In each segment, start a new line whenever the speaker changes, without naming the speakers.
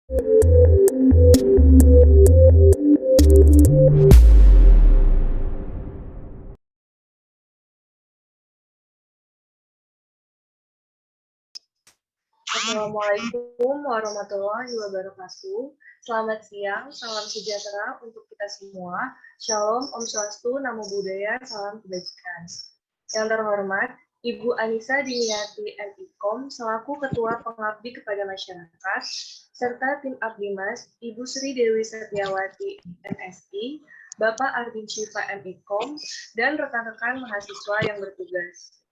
Assalamualaikum warahmatullahi wabarakatuh. Selamat siang, salam sejahtera untuk kita semua. Shalom, Om Swastiastu, Namo Buddhaya, salam kebajikan. Yang terhormat, Ibu Anissa Diniati MIKOM selaku Ketua Pengabdi kepada Masyarakat, serta tim Abdimas, Ibu Sri Dewi Setiawati MSI, Bapak Arvin Syifa MIKOM, dan rekan-rekan mahasiswa yang bertugas.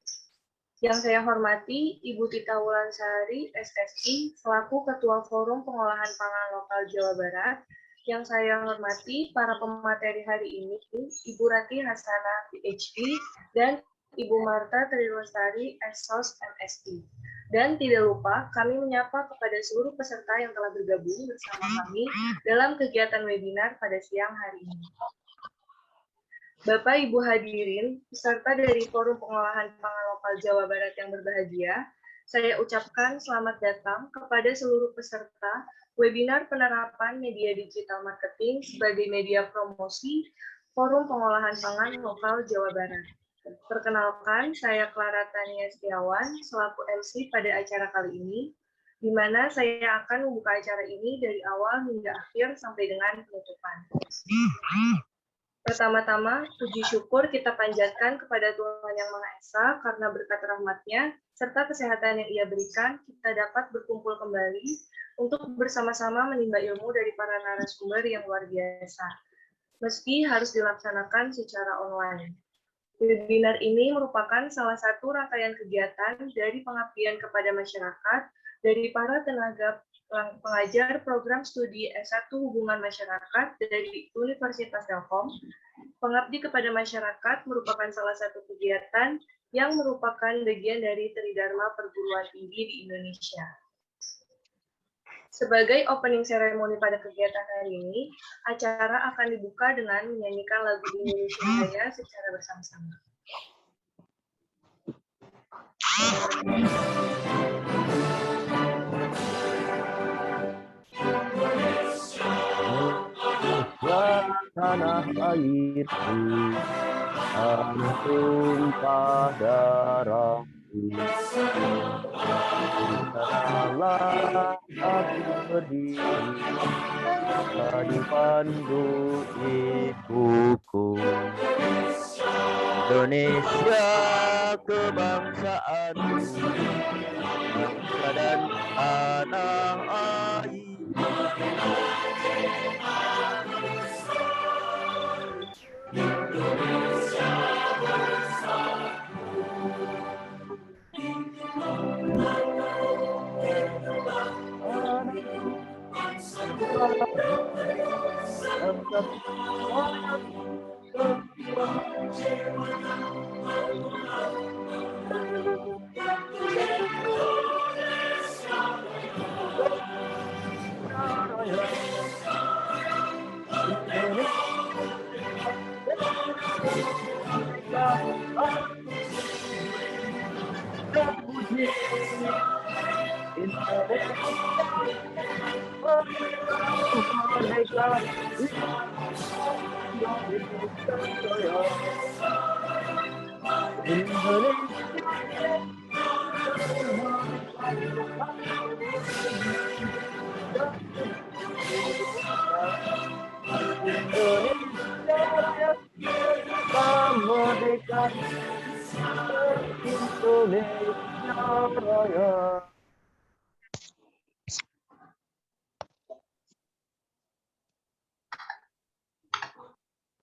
Yang saya hormati Ibu Tita Wulansari, SSI, selaku Ketua Forum Pengolahan Pangan Lokal Jawa Barat. Yang saya hormati para pemateri hari ini, Ibu Rati Hasanah, PhD, dan Ibu Marta Trilestari, SSOS, MSI. Dan tidak lupa, kami menyapa kepada seluruh peserta yang telah bergabung bersama kami dalam kegiatan webinar pada siang hari ini. Bapak Ibu hadirin, peserta dari Forum Pengolahan Pangan Lokal Jawa Barat yang berbahagia, saya ucapkan selamat datang kepada seluruh peserta webinar penerapan media digital marketing sebagai media promosi Forum Pengolahan Pangan Lokal Jawa Barat. Perkenalkan, saya Clara Tania Setiawan, selaku MC pada acara kali ini, di mana saya akan membuka acara ini dari awal hingga akhir sampai dengan penutupan. Pertama-tama, puji syukur kita panjatkan kepada Tuhan Yang Maha Esa karena berkat rahmat-Nya serta kesehatan yang Ia berikan, kita dapat berkumpul kembali untuk bersama-sama menimba ilmu dari para narasumber yang luar biasa, meski harus dilaksanakan secara online. Webinar ini merupakan salah satu rangkaian kegiatan dari pengabdian kepada masyarakat dari para tenaga pengajar program studi S1 Hubungan Masyarakat dari Universitas Telkom. Pengabdi kepada masyarakat merupakan salah satu kegiatan yang merupakan bagian dari Tridharma Perguruan Tinggi di Indonesia. Sebagai opening ceremony pada kegiatan hari ini, acara akan dibuka dengan menyanyikan lagu Indonesia Raya secara bersama-sama.
Tanah airku, tanah tumpah darahku, sanalah aku berdiri, dipandu ibuku. Indonesia kebangsaanku, bangsa dan tanah air.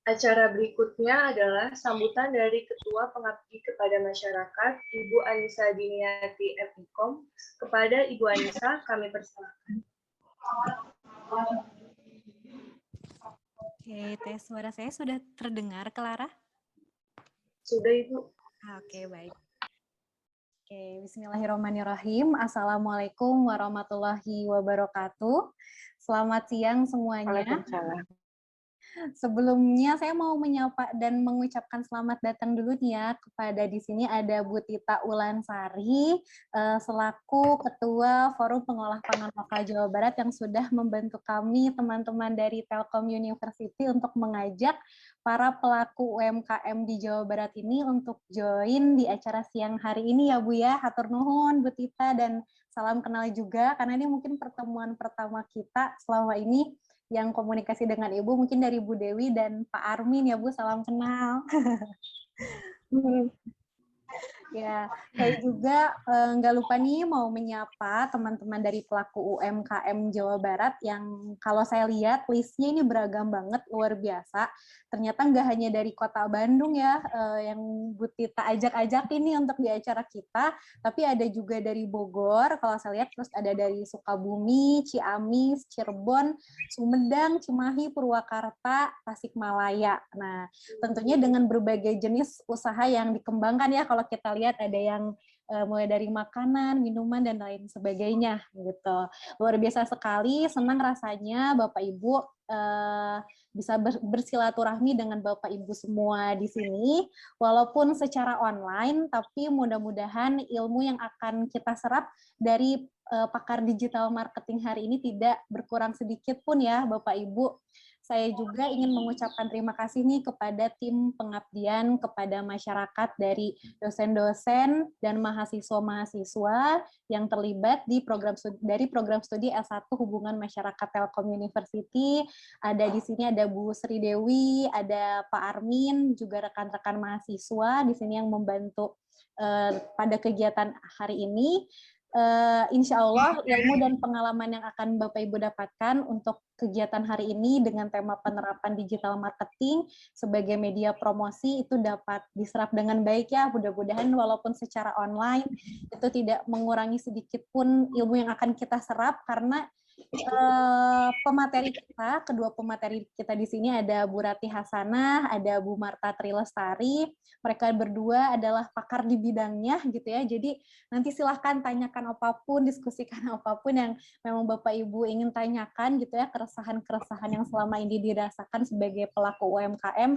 Acara berikutnya adalah sambutan dari Ketua Pengabdi kepada Masyarakat, Ibu Anissa Diniati MIKOM. Kepada Ibu Anissa, kami persilakan.
Oke, tes suara saya sudah terdengar, Clara?
Sudah, Ibu.
Oke, baik. Oke, bismillahirrahmanirrahim. Assalamualaikum warahmatullahi wabarakatuh. Selamat siang semuanya. Sebelumnya saya mau menyapa dan mengucapkan selamat datang dulu nih ya kepada di sini ada Bu Tita Ulansari selaku Ketua Forum Pengolah Pangan Lokal Jawa Barat yang sudah membantu kami teman-teman dari Telkom University untuk mengajak para pelaku UMKM di Jawa Barat ini untuk join di acara siang hari ini ya Bu ya. Hatur nuhun Bu Tita dan salam kenal juga karena ini mungkin pertemuan pertama kita selama ini yang komunikasi dengan Ibu mungkin dari Bu Dewi dan Pak Armin ya Bu, salam kenal. Ya, saya juga nggak lupa nih mau menyapa teman-teman dari pelaku UMKM Jawa Barat yang kalau saya lihat listnya ini beragam banget, luar biasa. Ternyata nggak hanya dari kota Bandung ya yang Bu Tita ajak-ajak ini untuk di acara kita, tapi ada juga dari Bogor, kalau saya lihat, terus ada dari Sukabumi, Ciamis, Cirebon, Sumedang, Cimahi, Purwakarta, Tasikmalaya. Nah, tentunya dengan berbagai jenis usaha yang dikembangkan ya kalau kita lihat ada yang mulai dari makanan, minuman dan lain sebagainya gitu. Luar biasa sekali, senang rasanya Bapak Ibu bisa bersilaturahmi dengan Bapak Ibu semua di sini walaupun secara online tapi mudah-mudahan ilmu yang akan kita serap dari pakar digital marketing hari ini tidak berkurang sedikit pun ya Bapak Ibu. Saya juga ingin mengucapkan terima kasih nih kepada tim pengabdian kepada masyarakat dari dosen-dosen dan mahasiswa-mahasiswa yang terlibat di program studi S1 Hubungan Masyarakat Telkom University. Ada di sini ada Bu Sri Dewi, ada Pak Armin, juga rekan-rekan mahasiswa di sini yang membantu pada kegiatan hari ini. Insya Allah ilmu dan pengalaman yang akan Bapak Ibu dapatkan untuk kegiatan hari ini dengan tema penerapan digital marketing sebagai media promosi itu dapat diserap dengan baik ya. Mudah-mudahan walaupun secara online itu tidak mengurangi sedikit pun ilmu yang akan kita serap karena kedua pemateri kita di sini ada Bu Rati Hasanah, ada Bu Marta Trilestari. Mereka berdua adalah pakar di bidangnya gitu ya. Jadi nanti silahkan tanyakan apapun, diskusikan apapun yang memang Bapak Ibu ingin tanyakan gitu ya, keresahan-keresahan yang selama ini dirasakan sebagai pelaku UMKM.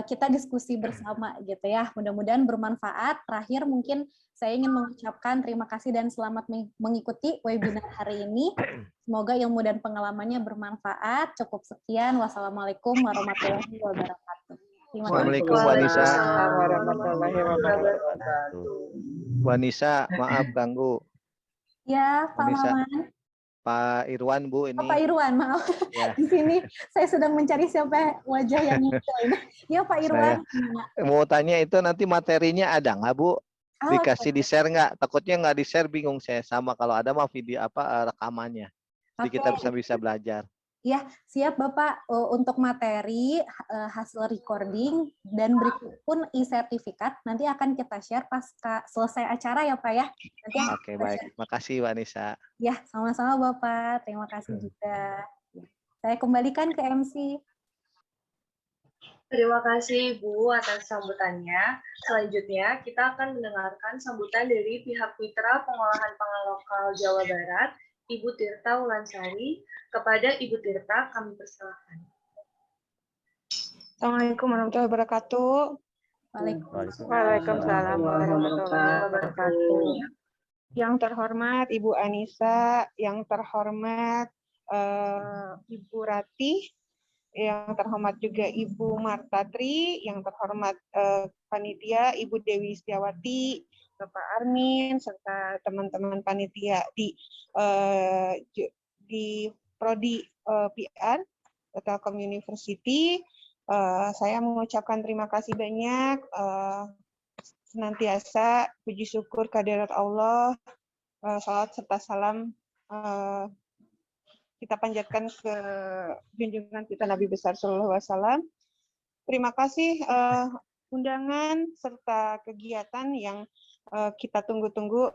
Kita diskusi bersama gitu ya. Mudah-mudahan bermanfaat. Terakhir mungkin saya ingin mengucapkan terima kasih dan selamat mengikuti webinar hari ini. Semoga ilmu dan pengalamannya bermanfaat. Cukup sekian. Wassalamualaikum warahmatullahi wabarakatuh. Terima kasih.
Waalaikumsalam
warahmatullahi wabarakatuh.
Wanisa, maaf ganggu.
Ya, Pak
Wanisa.
Maman.
Pak Irwan, Bu, ini.
Oh, Pak Irwan, maaf.
Ya.
Di sini saya sedang mencari siapa wajah yang muncul ini. Ya, Pak Irwan.
Mau tanya itu nanti materinya ada nggak, Bu? Dikasih di-share nggak? Takutnya nggak di-share, bingung saya. Sama kalau ada mah video rekamannya. Jadi kita bisa belajar.
Ya, siap Bapak untuk materi hasil recording dan berikut pun e-sertifikat nanti akan kita share pasca selesai acara ya Pak ya. Nanti
Oke, baik. Makasih Mbak Nisa.
Ya, sama-sama Bapak. Terima kasih juga. Saya kembalikan ke MC.
Terima kasih Bu atas sambutannya. Selanjutnya kita akan mendengarkan sambutan dari pihak Mitra Pengolahan Pangan Lokal Jawa Barat, Ibu Tirta Ulansari. Kepada Ibu Tirta kami persilakan.
Assalamualaikum warahmatullahi wabarakatuh. Waalaikumsalam warahmatullahi wabarakatuh. Yang terhormat Ibu Anissa, yang terhormat Ibu Rati, yang terhormat juga Ibu Marta Tri, yang terhormat panitia Ibu Dewi Setiawati, Bapak Armin, serta teman-teman panitia di Prodi PR Telkom University. Saya mengucapkan terima kasih banyak. Senantiasa puji syukur kehadirat Allah, salawat serta salam kita panjatkan ke junjungan kita Nabi besar Sallallahu Alaihi Wasallam. Terima kasih undangan serta kegiatan yang kita tunggu-tunggu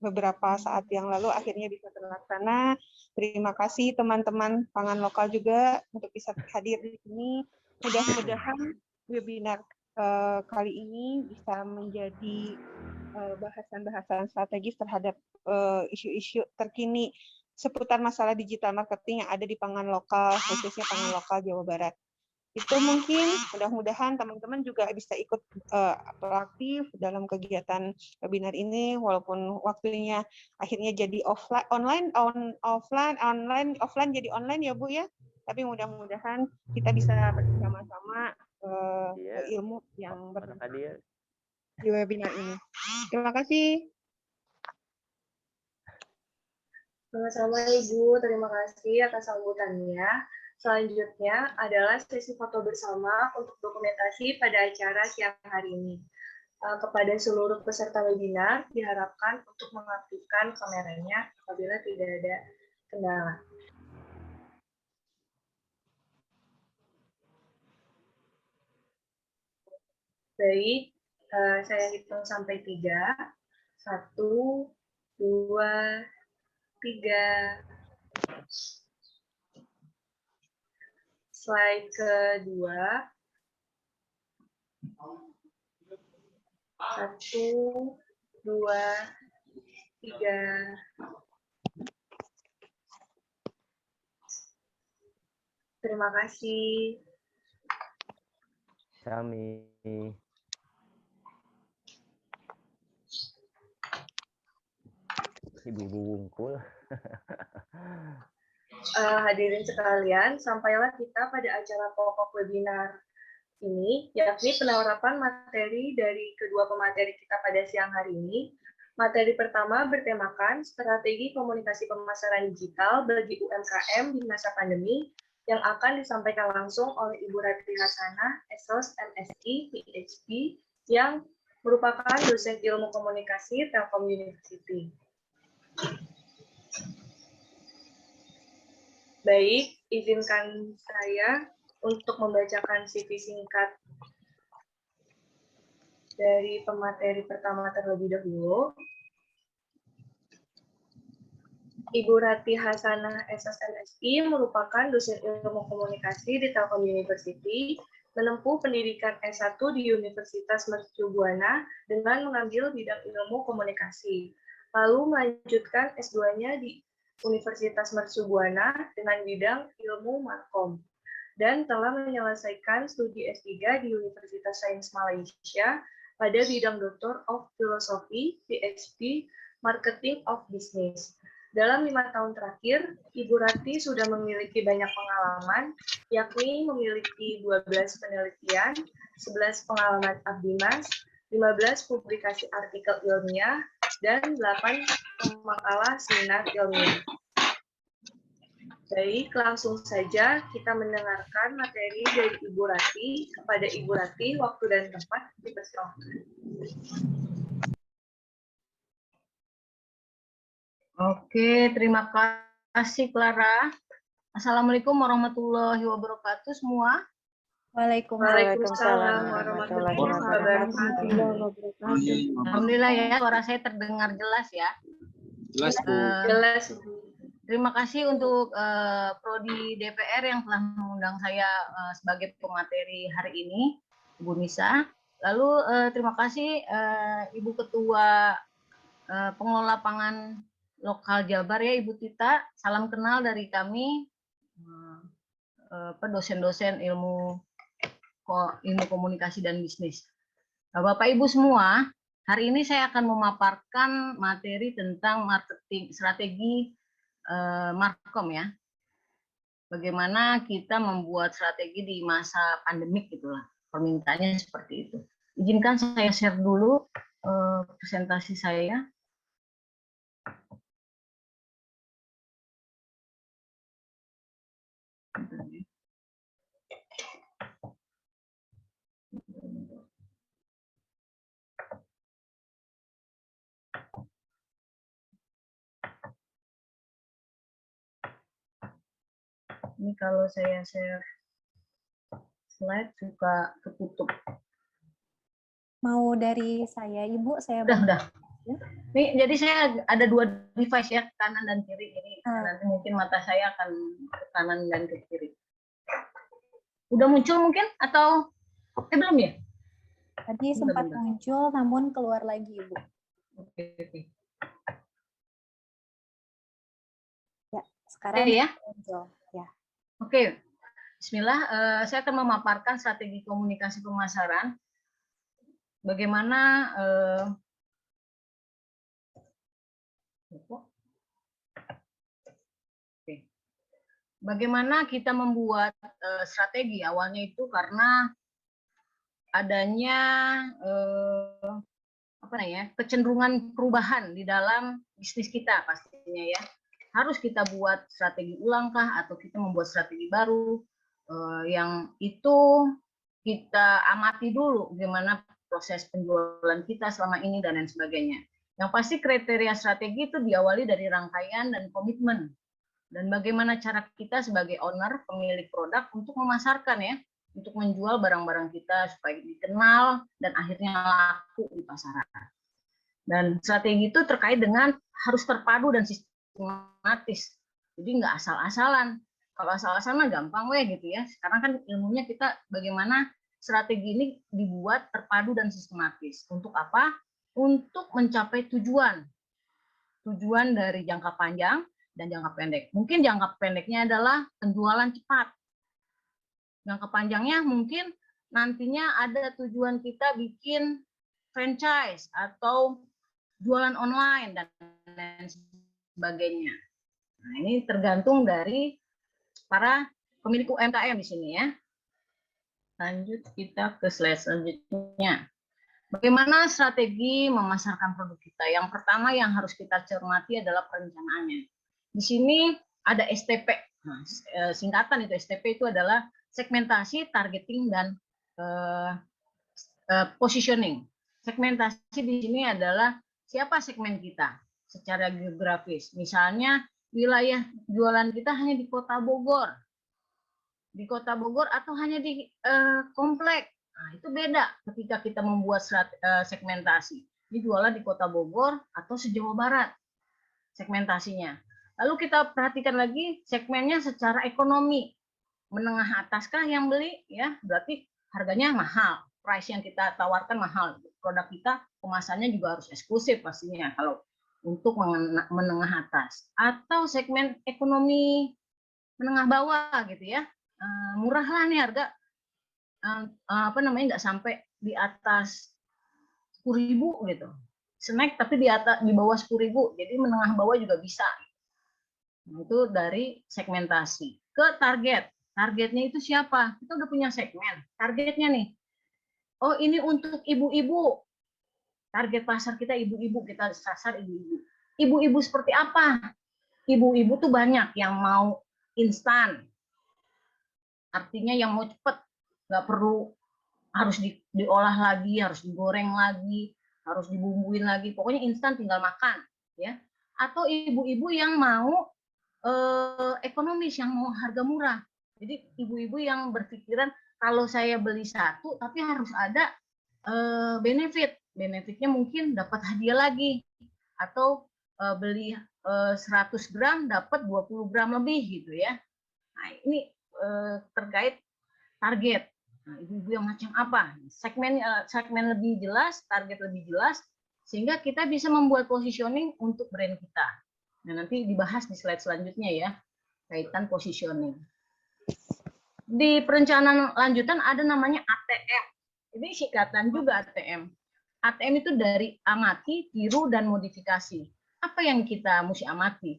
beberapa saat yang lalu akhirnya bisa terlaksana. Terima kasih teman-teman pangan lokal juga untuk bisa hadir di sini. Mudah-mudahan webinar kali ini bisa menjadi bahasan-bahasan strategis terhadap isu-isu terkini seputar masalah digital marketing yang ada di pangan lokal, khususnya pangan lokal Jawa Barat. Itu mungkin mudah-mudahan teman-teman juga bisa ikut proaktif dalam kegiatan webinar ini, walaupun waktunya akhirnya jadi offline jadi online ya Bu ya. Tapi mudah-mudahan kita bisa bersama-sama ilmu yang bermanfaat di webinar ini. Terima kasih.
Sama-sama Ibu, terima kasih atas sambutannya. Selanjutnya adalah sesi foto bersama untuk dokumentasi pada acara siang hari ini. Kepada seluruh peserta webinar, diharapkan untuk mengaktifkan kameranya apabila tidak ada kendala. Baik, saya hitung sampai 3. 1, 2, 3. Slide kedua. 1, 2, 3. Terima kasih.
Sami. Ibu-ibu wungkul.
Hadirin sekalian, sampailah kita pada acara pokok webinar ini, yakni penerapan materi dari kedua pemateri kita pada siang hari ini. Materi pertama bertemakan strategi komunikasi pemasaran digital bagi UMKM di masa pandemi yang akan disampaikan langsung oleh Ibu Ratri Hasanah, Esos MSI PhD, yang merupakan dosen ilmu komunikasi Telkom University. Baik, izinkan saya untuk membacakan CV singkat dari pemateri pertama terlebih dahulu. Ibu Ratri Hasanah SSMSI merupakan dosen ilmu komunikasi di Telkom University, menempuh pendidikan S1 di Universitas Mercu Buana dengan mengambil bidang ilmu komunikasi, lalu melanjutkan S2-nya di Universitas Mercu Buana dengan bidang ilmu Markom, dan telah menyelesaikan studi S3 di Universitas Sains Malaysia pada bidang Doctor of Philosophy, PhD, Marketing of Business. Dalam 5 tahun terakhir, Ibu Ratri sudah memiliki banyak pengalaman, yakni memiliki 12 penelitian, 11 pengalaman abdimas, 15 publikasi artikel ilmiah, dan 8 makalah seminar ilmiah. Baik, langsung saja kita mendengarkan materi dari Ibu Ratri. Kepada Ibu Ratri, waktu dan tempat dipersilakan.
Oke, terima kasih Clara. Assalamualaikum warahmatullahi wabarakatuh semua.
Waalaikumsalam warahmatullahi wabarakatuh.
Alhamdulillah ya, suara saya terdengar jelas ya.
Jelas, Bu.
Jelas.
Terima kasih untuk Prodi DPR yang telah mengundang saya sebagai pemateri hari ini, Ibu Nisa. Lalu terima kasih Ibu Ketua Pengelola Pangan Lokal Jabar ya, Ibu Tita. Salam kenal dari kami, dosen-dosen ilmu komunikasi dan bisnis. Bapak Ibu semua, hari ini saya akan memaparkan materi tentang marketing strategi Markom ya. Bagaimana kita membuat strategi di masa pandemik gitulah. Permintaannya seperti itu. Izinkan saya share dulu presentasi saya. Ini kalau saya share slide suka ketutup.
Mau dari saya, Ibu, saya
Udah. Nih, jadi saya ada 2 device ya, kanan dan kiri. Jadi nanti mungkin mata saya akan ke kanan dan ke kiri. Udah muncul mungkin atau belum ya?
Tadi sempat muncul, namun keluar lagi, Ibu.
Oke.
Ya, Sekarang
Oke, ya.
Angel. Ya.
Oke, Bismillah. Saya akan memaparkan strategi komunikasi pemasaran. Bagaimana bagaimana kita membuat strategi. Awalnya itu karena adanya kecenderungan perubahan di dalam bisnis kita pastinya ya. Harus kita buat strategi ulang kah atau kita membuat strategi baru yang itu kita amati dulu gimana proses penjualan kita selama ini dan lain sebagainya. Yang pasti kriteria strategi itu diawali dari rangkaian dan komitmen. Dan bagaimana cara kita sebagai owner, pemilik produk untuk memasarkan ya, untuk menjual barang-barang kita supaya dikenal dan akhirnya laku di pasaran. Dan strategi itu terkait dengan harus terpadu dan sistematis. Jadi nggak asal-asalan. Kalau asal-asalan gampang weh gitu ya. Sekarang kan ilmunya kita bagaimana strategi ini dibuat terpadu dan sistematis. Untuk apa? Untuk mencapai tujuan. Tujuan dari jangka panjang dan jangka pendek. Mungkin jangka pendeknya adalah penjualan cepat. Jangka panjangnya mungkin nantinya ada tujuan kita bikin franchise atau jualan online dan lain sebagainya. Nah, ini tergantung dari para pemilik UMKM di sini ya. Lanjut kita ke slide selanjutnya. Bagaimana strategi memasarkan produk kita? Yang pertama yang harus kita cermati adalah perencanaannya. Di sini ada STP. Nah, singkatan itu STP itu adalah segmentasi, targeting, dan positioning. Segmentasi di sini adalah siapa segmen kita secara geografis. Misalnya wilayah jualan kita hanya di Kota Bogor. Di Kota Bogor atau hanya di komplek. Nah, itu beda ketika kita membuat segmentasi. Ini jualan di Kota Bogor atau se-Jawa Barat segmentasinya. Lalu kita perhatikan lagi segmennya secara ekonomi. Menengah ataskah yang beli? Ya, berarti harganya mahal. Price yang kita tawarkan mahal. Produk kita kemasannya juga harus eksklusif pastinya kalau untuk menengah atas. Atau segmen ekonomi menengah bawah gitu ya. Murah lah nih harga. Nggak sampai di atas 10.000 gitu. Snack tapi di bawah 10.000. Jadi menengah bawah juga bisa. Nah, itu dari segmentasi. Ke target. Targetnya itu siapa? Kita udah punya segmen. Targetnya nih. Oh, ini untuk ibu-ibu. Target pasar kita ibu-ibu, kita sasar ibu-ibu. Ibu-ibu seperti apa? Ibu-ibu tuh banyak yang mau instan. Artinya yang mau cepet, nggak perlu harus diolah lagi, harus digoreng lagi, harus dibumbuin lagi. Pokoknya instan tinggal makan, ya. Atau ibu-ibu yang mau ekonomis, yang mau harga murah. Jadi ibu-ibu yang berpikiran kalau saya beli satu, tapi harus ada benefit. Benefitnya mungkin dapat hadiah lagi. Atau beli 100 gram dapat 20 gram lebih gitu ya. Nah, ini terkait target. Nah, ibu-ibu yang macam apa? Segmen lebih jelas, target lebih jelas, sehingga kita bisa membuat positioning untuk brand kita. Nah, nanti dibahas di slide selanjutnya ya, kaitan positioning. Di perencanaan lanjutan ada namanya ATM. Ini singkatan juga ATM. ATM itu dari amati, tiru, dan modifikasi. Apa yang kita mesti amati?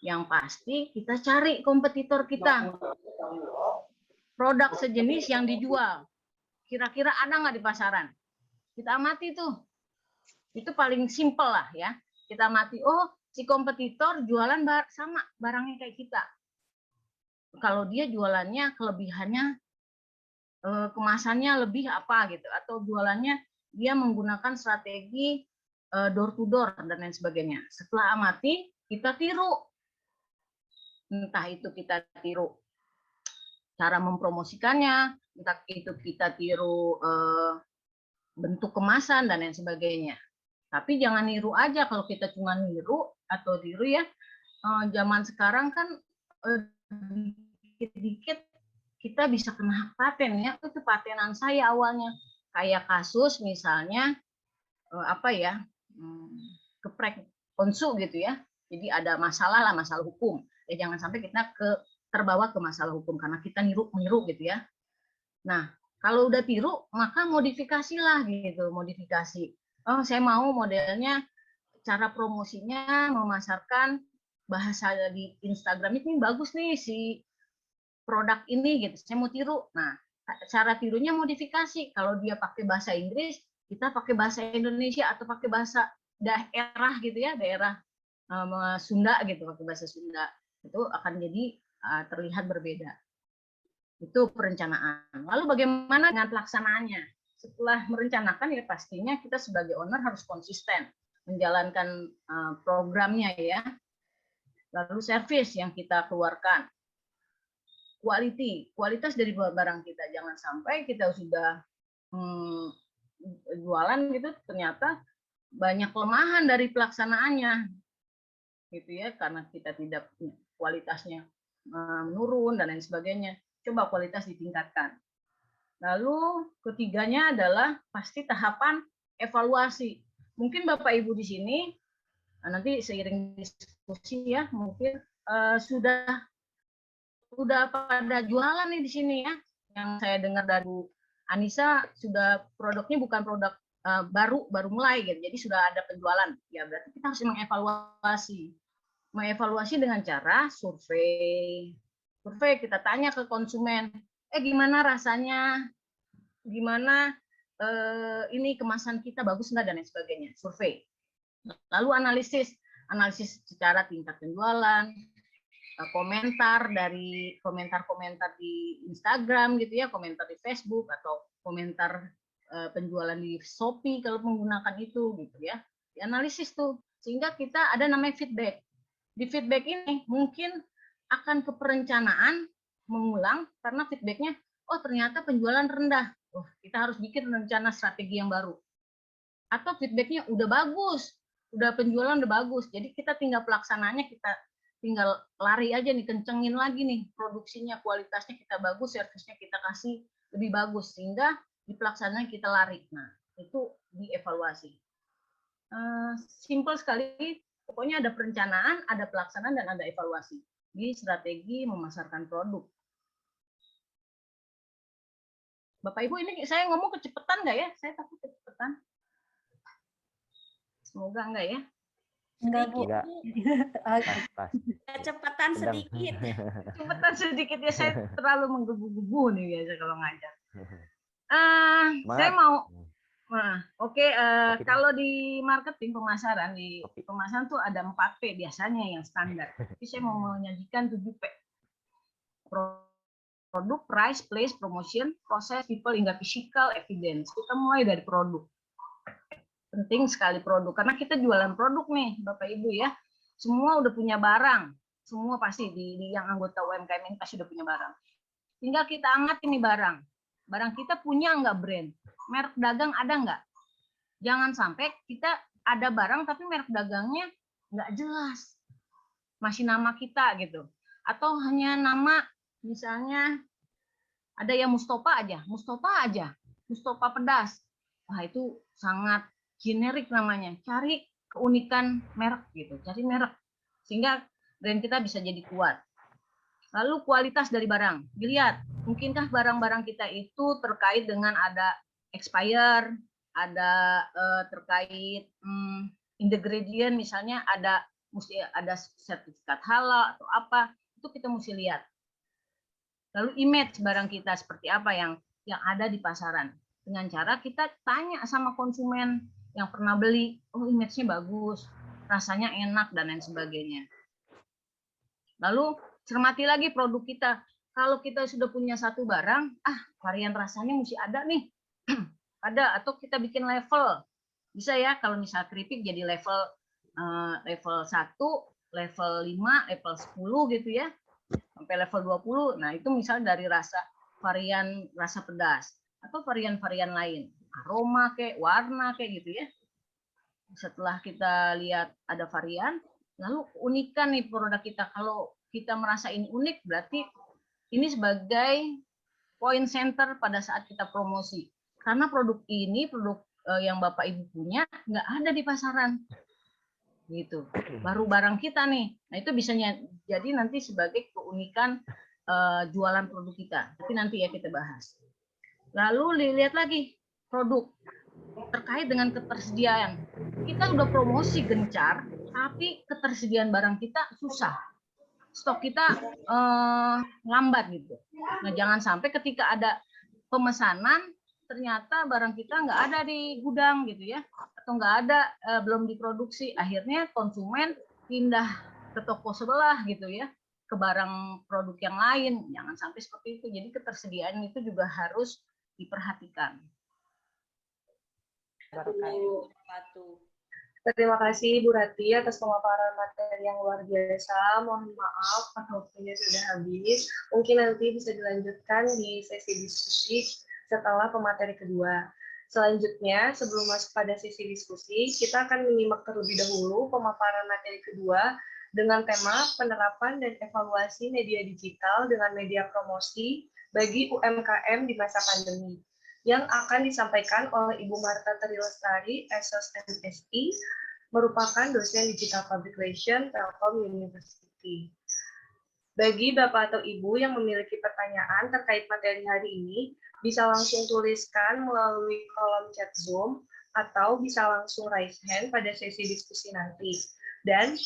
Yang pasti kita cari kompetitor kita. Produk sejenis yang dijual. Kira-kira ada nggak di pasaran? Kita amati tuh. Itu paling simpel lah ya. Kita amati, oh si kompetitor jualan sama barangnya kayak kita. Kalau dia jualannya kelebihannya kemasannya lebih apa gitu, atau jualannya dia menggunakan strategi door to door dan lain sebagainya. Setelah amati, kita tiru. Entah itu kita tiru cara mempromosikannya, entah itu kita tiru bentuk kemasan dan lain sebagainya. Tapi jangan niru aja. Kalau kita cuma niru atau tiru ya, zaman sekarang kan dikit-dikit kita bisa kena hak paten ya. Itu patenan saya awalnya. Kayak kasus misalnya geprek konsu gitu ya. Jadi ada masalah lah, masalah hukum. ya jangan sampai kita terbawa ke masalah hukum karena kita niru gitu ya. Nah, kalau udah tiru, maka modifikasilah gitu, modifikasi. Oh, saya mau modelnya, cara promosinya, memasarkan bahasa di Instagram ini bagus nih si produk ini gitu. Saya mau tiru. Nah, cara tirunya modifikasi. Kalau dia pakai bahasa Inggris, kita pakai bahasa Indonesia atau pakai bahasa daerah gitu ya, daerah Sunda gitu, pakai bahasa Sunda. Itu akan jadi terlihat berbeda. Itu perencanaan. Lalu bagaimana dengan pelaksanaannya? Setelah merencanakan ya pastinya kita sebagai owner harus konsisten menjalankan programnya ya. Lalu service yang kita keluarkan. Kualitas dari barang kita. Jangan sampai kita sudah jualan gitu ternyata banyak kelemahan dari pelaksanaannya. Gitu ya, karena kita tidak kualitasnya menurun dan lain sebagainya. Coba kualitas ditingkatkan. Lalu ketiganya adalah pasti tahapan evaluasi. Mungkin Bapak Ibu di sini nanti seiring diskusi ya, mungkin sudah pada jualan nih di sini ya. Yang saya dengar dari Anissa sudah produknya bukan produk baru mulai gitu. Jadi sudah ada penjualan. Ya berarti kita harus mengevaluasi. Mengevaluasi dengan cara survei. Survei kita tanya ke konsumen, gimana rasanya, gimana ini kemasan kita bagus nggak dan lain sebagainya. Survei. Lalu analisis secara tingkat penjualan, komentar di Instagram gitu ya, komentar di Facebook atau komentar penjualan di Shopee kalau menggunakan itu gitu ya. Dianalisis tuh sehingga kita ada namanya feedback. Di feedback ini mungkin akan ke perencanaan mengulang karena feedbacknya, oh ternyata penjualan rendah, kita harus bikin rencana strategi yang baru. Atau feedbacknya udah bagus, udah penjualan udah bagus, jadi kita tinggal pelaksanaannya, kita tinggal lari aja nih, kencengin lagi nih produksinya, kualitasnya kita bagus, servisnya kita kasih lebih bagus, sehingga di pelaksanaan kita lari. Nah itu dievaluasi. Simple sekali. Pokoknya ada perencanaan, ada pelaksanaan, dan ada evaluasi di strategi memasarkan produk. Bapak Ibu, ini saya ngomong kecepatan nggak ya? Saya takut kecepatan. Semoga enggak ya.
Enggak, Bu.
Enggak. Pas.
Kecepatan sedikit.
Kecepatan sedikit ya, saya terlalu menggebu-gebu nih biasa kalau ngajar. Saya mau Oke, kalau di marketing pemasaran, di pemasaran tuh ada 4P biasanya yang standar. Tapi saya mau menyajikan 7P. Produk, price, place, promotion, process, people, hingga physical evidence. Kita mulai dari produk. Penting sekali produk, karena kita jualan produk nih, Bapak Ibu ya. Semua udah punya barang. Semua pasti di yang anggota UMKM ini pasti udah punya barang. Tinggal kita angkat ini barang. Barang kita punya nggak brand? Merek dagang ada nggak? Jangan sampai kita ada barang tapi merek dagangnya nggak jelas. Masih nama kita gitu. Atau hanya nama, misalnya ada yang Mustofa aja. Mustofa pedas. Wah itu sangat generik namanya. Cari keunikan merek gitu. Cari merek. Sehingga brand kita bisa jadi kuat. Lalu kualitas dari barang. Dilihat, mungkinkah barang-barang kita itu terkait dengan ada expire, ada terkait ingredient, misalnya mesti ada sertifikat halal atau apa, itu kita mesti lihat. Lalu image barang kita seperti apa yang ada di pasaran. Dengan cara kita tanya sama konsumen yang pernah beli, oh image-nya bagus, rasanya enak dan lain sebagainya. Lalu cermati lagi produk kita. Kalau kita sudah punya satu barang, varian rasanya mesti ada nih. Ada, atau kita bikin level. Bisa ya, kalau misal keripik jadi level 1, level 5, level 10 gitu ya. Sampai level 20. Nah, itu misal dari varian rasa pedas. Atau varian-varian lain. Aroma kayak, warna kayak gitu ya. Setelah kita lihat ada varian, lalu unikan nih produk kita. Kalau kita merasa ini unik, berarti ini sebagai point center pada saat kita promosi. Karena produk ini, produk yang Bapak Ibu punya, nggak ada di pasaran. gitu. Baru barang kita nih. Nah, itu bisa jadi nanti sebagai keunikan jualan produk kita. Tapi nanti ya kita bahas. Lalu lihat lagi produk terkait dengan ketersediaan. Kita udah promosi gencar, tapi ketersediaan barang kita susah. Stok kita lambat gitu. Nah, jangan sampai ketika ada pemesanan ternyata barang kita nggak ada di gudang gitu ya, atau nggak ada, belum diproduksi, akhirnya konsumen pindah ke toko sebelah gitu ya, ke barang produk yang lain. Jangan sampai seperti itu. Jadi ketersediaan itu juga harus diperhatikan.
Terima kasih Bu Rati atas pemaparan materi yang luar biasa. Mohon maaf karena waktunya sudah habis. Mungkin nanti bisa dilanjutkan di sesi diskusi setelah pemateri kedua. Selanjutnya, sebelum masuk pada sesi diskusi, kita akan menyimak terlebih dahulu pemaparan materi kedua dengan tema penerapan dan evaluasi media digital dengan media promosi bagi UMKM di masa pandemi, yang akan disampaikan oleh Ibu Marta Trilestari, Esos MSI, merupakan dosen Digital Public Relations Telkom University. Bagi Bapak atau Ibu yang memiliki pertanyaan terkait materi hari ini, bisa langsung tuliskan melalui kolom chat Zoom atau bisa langsung raise hand pada sesi diskusi nanti. Dan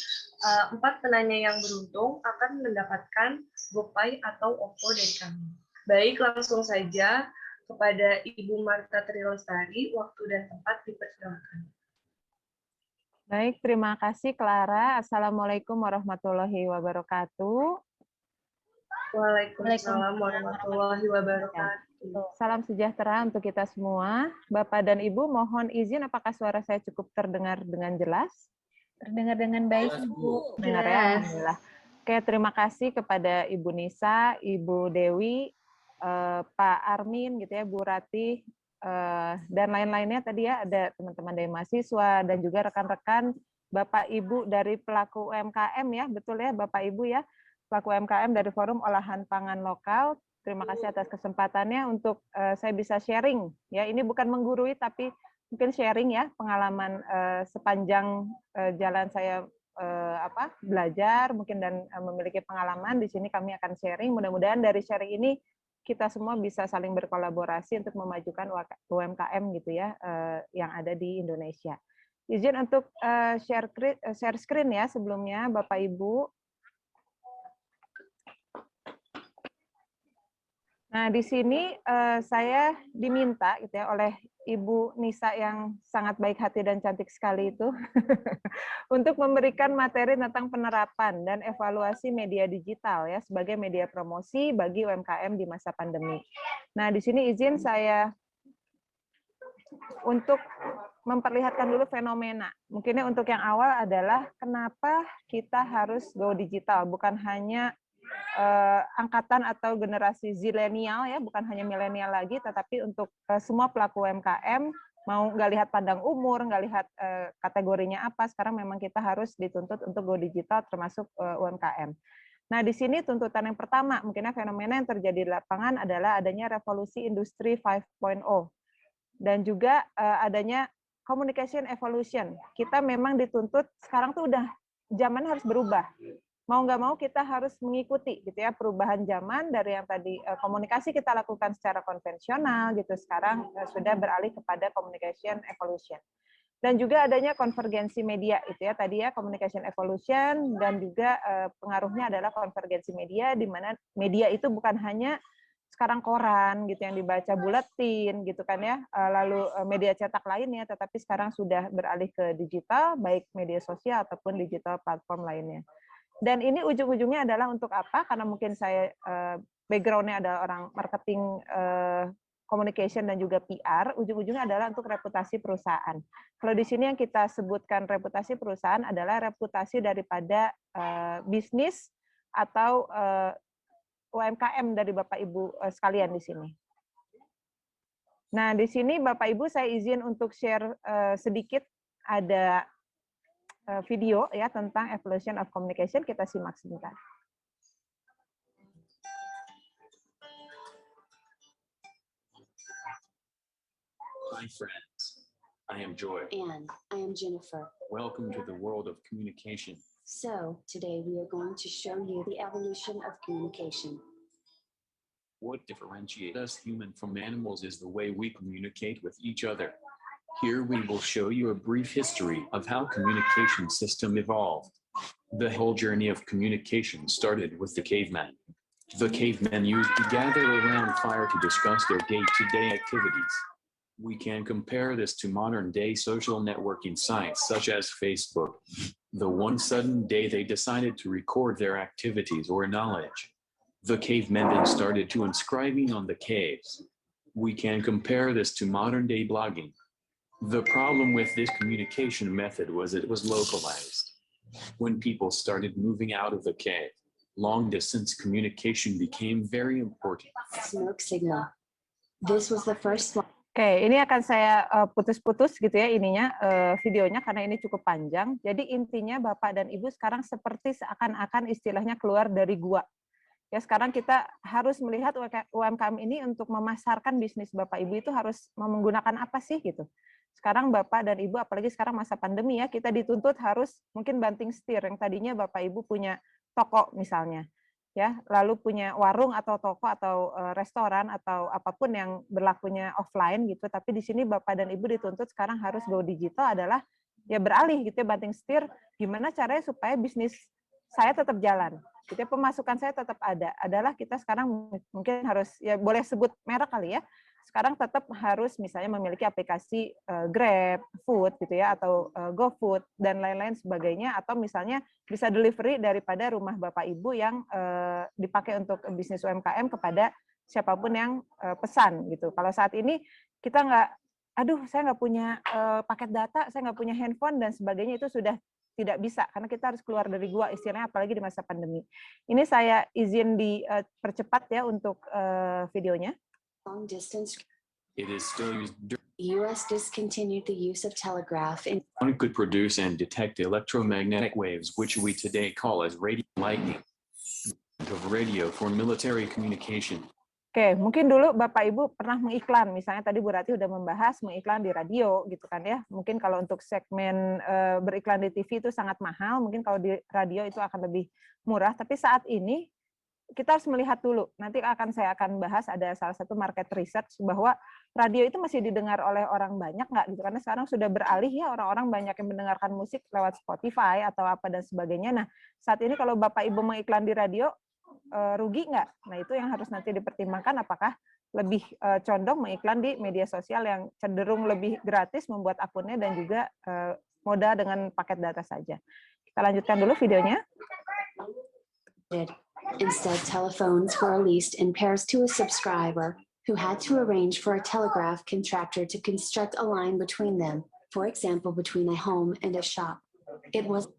4 penanya yang beruntung akan mendapatkan GoPay atau OVO dari kami. Baik, langsung saja kepada Ibu Marta Trilestari, waktu dan tempat dipersilakan.
Baik, terima kasih Clara. Assalamualaikum warahmatullahi wabarakatuh.
Waalaikumsalam warahmatullahi wabarakatuh.
Salam sejahtera untuk kita semua. Bapak dan Ibu, mohon izin apakah suara saya cukup terdengar dengan jelas?
Terdengar dengan baik, Ibu.
Dengar ya, alhamdulillah. Oke, terima kasih kepada Ibu Nisa, Ibu Dewi, Pak Armin, gitu ya, Bu Rati, dan lain-lainnya tadi ya, ada teman-teman dari mahasiswa dan juga rekan-rekan Bapak Ibu dari pelaku UMKM ya, betul ya Bapak Ibu ya, pelaku UMKM dari Forum Olahan Pangan Lokal. Terima kasih atas kesempatannya untuk saya bisa sharing ya. Ini bukan menggurui tapi mungkin sharing ya pengalaman sepanjang jalan saya belajar mungkin dan memiliki pengalaman di sini kami akan sharing. Mudah-mudahan dari sharing ini kita semua bisa saling berkolaborasi untuk memajukan UMKM gitu ya yang ada di Indonesia. Izin untuk share screen ya sebelumnya Bapak Ibu. Nah, di sini saya diminta gitu ya oleh Ibu Nisa yang sangat baik hati dan cantik sekali itu untuk memberikan materi tentang penerapan dan evaluasi media digital ya sebagai media promosi bagi UMKM di masa pandemi. Nah, di sini izin saya untuk memperlihatkan dulu fenomena. Mungkinnya untuk yang awal adalah kenapa kita harus go digital, bukan hanya angkatan atau generasi zilenial ya, bukan hanya milenial lagi, tetapi untuk semua pelaku UMKM, mau nggak lihat pandang umur, nggak lihat kategorinya apa, sekarang memang kita harus dituntut untuk go digital termasuk UMKM. Nah, di sini tuntutan yang pertama, mungkinnya fenomena yang terjadi di lapangan adalah adanya revolusi industri 5.0 dan juga adanya communication evolution. Kita memang dituntut sekarang tuh udah zaman harus berubah. Mau nggak mau kita harus mengikuti gitu ya perubahan zaman dari yang tadi komunikasi kita lakukan secara konvensional gitu sekarang sudah beralih kepada communication evolution dan juga adanya konvergensi media itu ya tadi ya communication evolution dan juga pengaruhnya adalah konvergensi media di mana media itu bukan hanya sekarang koran gitu yang dibaca buletin gitu kan ya lalu media cetak lainnya tetapi sekarang sudah beralih ke digital baik media sosial ataupun digital platform lainnya. Dan ini ujung-ujungnya adalah untuk apa? Karena mungkin saya background-nya adalah orang marketing, communication, dan juga PR, ujung-ujungnya adalah untuk reputasi perusahaan. Kalau di sini yang kita sebutkan reputasi perusahaan adalah reputasi daripada bisnis atau UMKM dari Bapak Ibu sekalian di sini. Nah, di sini Bapak Ibu saya izin untuk share sedikit ada video ya tentang evolution of communication, kita simak sebentar.
Hi friends, I am Joy.
And I am Jennifer.
Welcome to the world of communication.
So, today we are going to show you the evolution of communication.
What differentiates us human from animals is the way we communicate with each other. Here we will show you a brief history of how communication system evolved. The whole journey of communication started with the caveman. The cavemen used to gather around fire to discuss their day-to-day activities. We can compare this to modern-day social networking sites such as Facebook. The one sudden day they decided to record their activities or knowledge. The cavemen then started to inscribing on the caves. We can compare this to modern-day blogging. The problem with this communication method was it was localized. When people started moving out of the cave, long-distance communication became very important.
Smoke signal. This was the first one.
Oke, ini akan saya putus-putus gitu ya ininya videonya karena ini cukup panjang. Jadi intinya Bapak dan Ibu sekarang seperti seakan-akan istilahnya keluar dari gua. Ya sekarang kita harus melihat UMKM ini untuk memasarkan bisnis Bapak Ibu itu harus menggunakan apa sih gitu. Sekarang Bapak dan Ibu apalagi sekarang masa pandemi ya, kita dituntut harus mungkin banting setir yang tadinya Bapak Ibu punya toko misalnya. Ya, lalu punya warung atau toko atau restoran atau apapun yang berlakunya offline gitu, tapi di sini Bapak dan Ibu dituntut sekarang harus go digital adalah ya beralih gitu ya, banting setir gimana caranya supaya bisnis saya tetap jalan. Gitu ya, pemasukan saya tetap ada. Adalah kita sekarang mungkin harus ya boleh sebut merek kali ya. Sekarang tetap harus misalnya memiliki aplikasi Grab, Food gitu ya atau GoFood dan lain-lain sebagainya atau misalnya bisa delivery daripada rumah Bapak Ibu yang dipakai untuk bisnis UMKM kepada siapapun yang pesan gitu. Kalau saat ini kita nggak, aduh saya nggak punya paket data, saya nggak punya handphone dan sebagainya itu sudah tidak bisa karena kita harus keluar dari gua istilahnya apalagi di masa pandemi. Ini saya izin dipercepat ya untuk videonya.
Long distance.
It is still used.
U.S. discontinued the use of telegraph in
One could produce and detect electromagnetic waves, which we today call as radio lightning, of radio for military communication.
Oke, mungkin dulu Bapak Ibu pernah mengiklan, misalnya tadi Bu Rati udah membahas mengiklan di radio gitu kan ya. Mungkin kalau untuk segmen beriklan di TV itu sangat mahal, mungkin kalau di radio itu akan lebih murah, tapi saat ini kita harus melihat dulu. Nanti saya akan bahas ada salah satu market research bahwa radio itu masih didengar oleh orang banyak nggak gitu karena sekarang sudah beralih ya orang-orang banyak yang mendengarkan musik lewat Spotify atau apa dan sebagainya. Nah saat ini kalau Bapak Ibu mengiklan di radio rugi nggak? Nah itu yang harus nanti dipertimbangkan apakah lebih condong mengiklan di media sosial yang cenderung lebih gratis membuat akunnya dan juga modal dengan paket data saja. Kita lanjutkan dulu videonya.
Instead, telephones were leased in pairs to a subscriber who had to arrange for a telegraph contractor to construct a line between them, for example, between a home and a shop. It was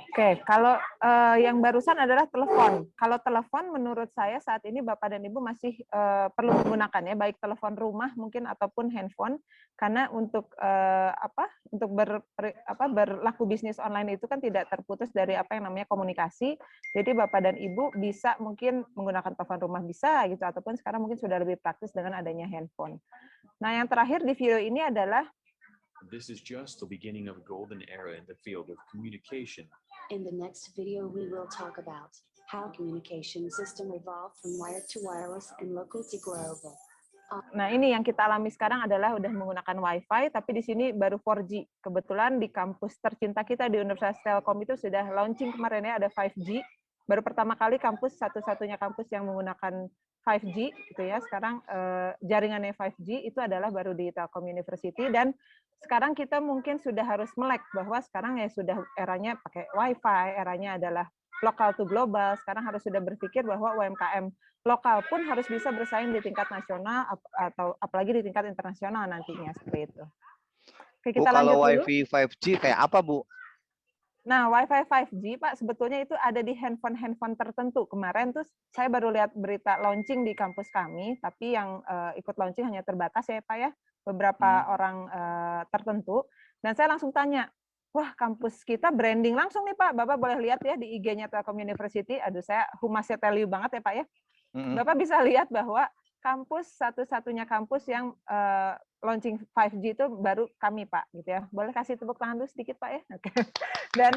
Oke, kalau yang barusan adalah telepon. Kalau telepon menurut saya saat ini Bapak dan Ibu masih perlu menggunakan ya, baik telepon rumah mungkin ataupun handphone, karena untuk berlaku bisnis online itu kan tidak terputus dari apa yang namanya komunikasi. Jadi Bapak dan Ibu bisa mungkin menggunakan telepon rumah bisa gitu, ataupun sekarang mungkin sudah lebih praktis dengan adanya handphone. Nah, yang terakhir di video ini adalah
This is just the beginning of a golden era in the field of communication.
In the next video, we will talk about how communication system evolved from wired to wireless and local to global.
Nah, ini yang kita alami sekarang adalah udah menggunakan Wi-Fi, tapi di sini baru 4G. Kebetulan di kampus tercinta kita di Universitas Telkom itu sudah launching kemarin ya, ada 5G. Baru pertama kali kampus, satu-satunya kampus yang menggunakan 5G gitu ya. Sekarang jaringannya 5G itu adalah baru di Telkom University dan sekarang kita mungkin sudah harus melek bahwa sekarang ya sudah eranya pakai Wi-Fi, eranya adalah lokal to global. Sekarang harus sudah berpikir bahwa UMKM lokal pun harus bisa bersaing di tingkat nasional atau apalagi di tingkat internasional nantinya seperti itu. Oke, kita lanjut dulu.
Kalau Wi-Fi 5G kayak apa, Bu?
Nah, Wi-Fi 5G, Pak, sebetulnya itu ada di handphone-handphone tertentu. Kemarin tuh saya baru lihat berita launching di kampus kami, tapi yang ikut launching hanya terbatas ya, Pak ya, beberapa orang tertentu. Dan saya langsung tanya, wah kampus kita branding langsung nih Pak, Bapak boleh lihat ya di IG-nya Telkom University. Aduh, saya humasnya tell you banget ya Pak ya. Bapak bisa lihat bahwa kampus satu-satunya kampus yang launching 5G itu baru kami, Pak, gitu ya. Boleh kasih tepuk tangan dulu sedikit, Pak ya. Oke. Dan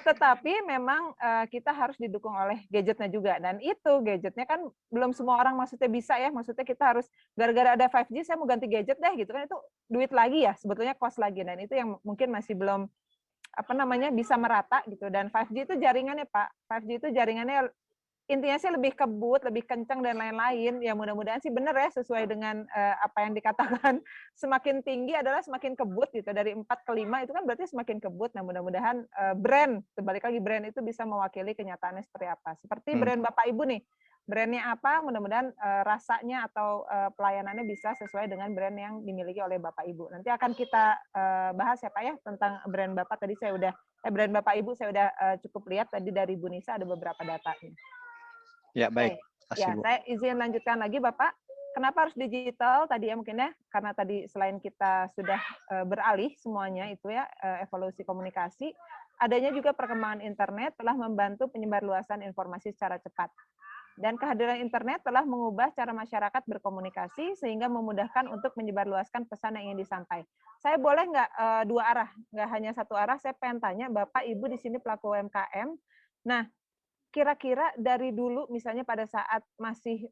tetapi memang kita harus didukung oleh gadgetnya juga. Dan itu gadgetnya kan belum semua orang maksudnya bisa ya. Maksudnya kita harus gara-gara ada 5G saya mau ganti gadget deh gitu kan, itu duit lagi ya, sebetulnya cost lagi. Dan itu yang mungkin masih belum bisa merata gitu. Dan 5G itu jaringannya, Pak. 5G itu jaringannya intinya sih lebih kebut, lebih kencang dan lain-lain. Ya mudah-mudahan sih benar ya sesuai dengan apa yang dikatakan, semakin tinggi adalah semakin kebut gitu. Dari 4 ke 5 itu kan berarti semakin kebut. Nah, mudah-mudahan brand, balik lagi brand itu bisa mewakili kenyataannya seperti apa. Seperti brand Bapak Ibu nih. Brandnya apa? Mudah-mudahan rasanya atau pelayanannya bisa sesuai dengan brand yang dimiliki oleh Bapak Ibu. Nanti akan kita bahas ya Pak ya tentang brand Bapak. Tadi saya udah brand Bapak Ibu saya udah cukup lihat tadi dari Bu Nisa ada beberapa datanya.
Ya, baik.
Ya, saya izin lanjutkan lagi Bapak. Kenapa harus digital tadi ya mungkin ya? Karena tadi selain kita sudah beralih semuanya itu ya, evolusi komunikasi, adanya juga perkembangan internet telah membantu penyebarluasan informasi secara cepat. Dan kehadiran internet telah mengubah cara masyarakat berkomunikasi sehingga memudahkan untuk menyebarluaskan pesan yang ingin disampaikan. Saya boleh nggak dua arah, nggak hanya satu arah, saya pengen tanya Bapak Ibu di sini pelaku UMKM. Nah, kira-kira dari dulu misalnya pada saat masih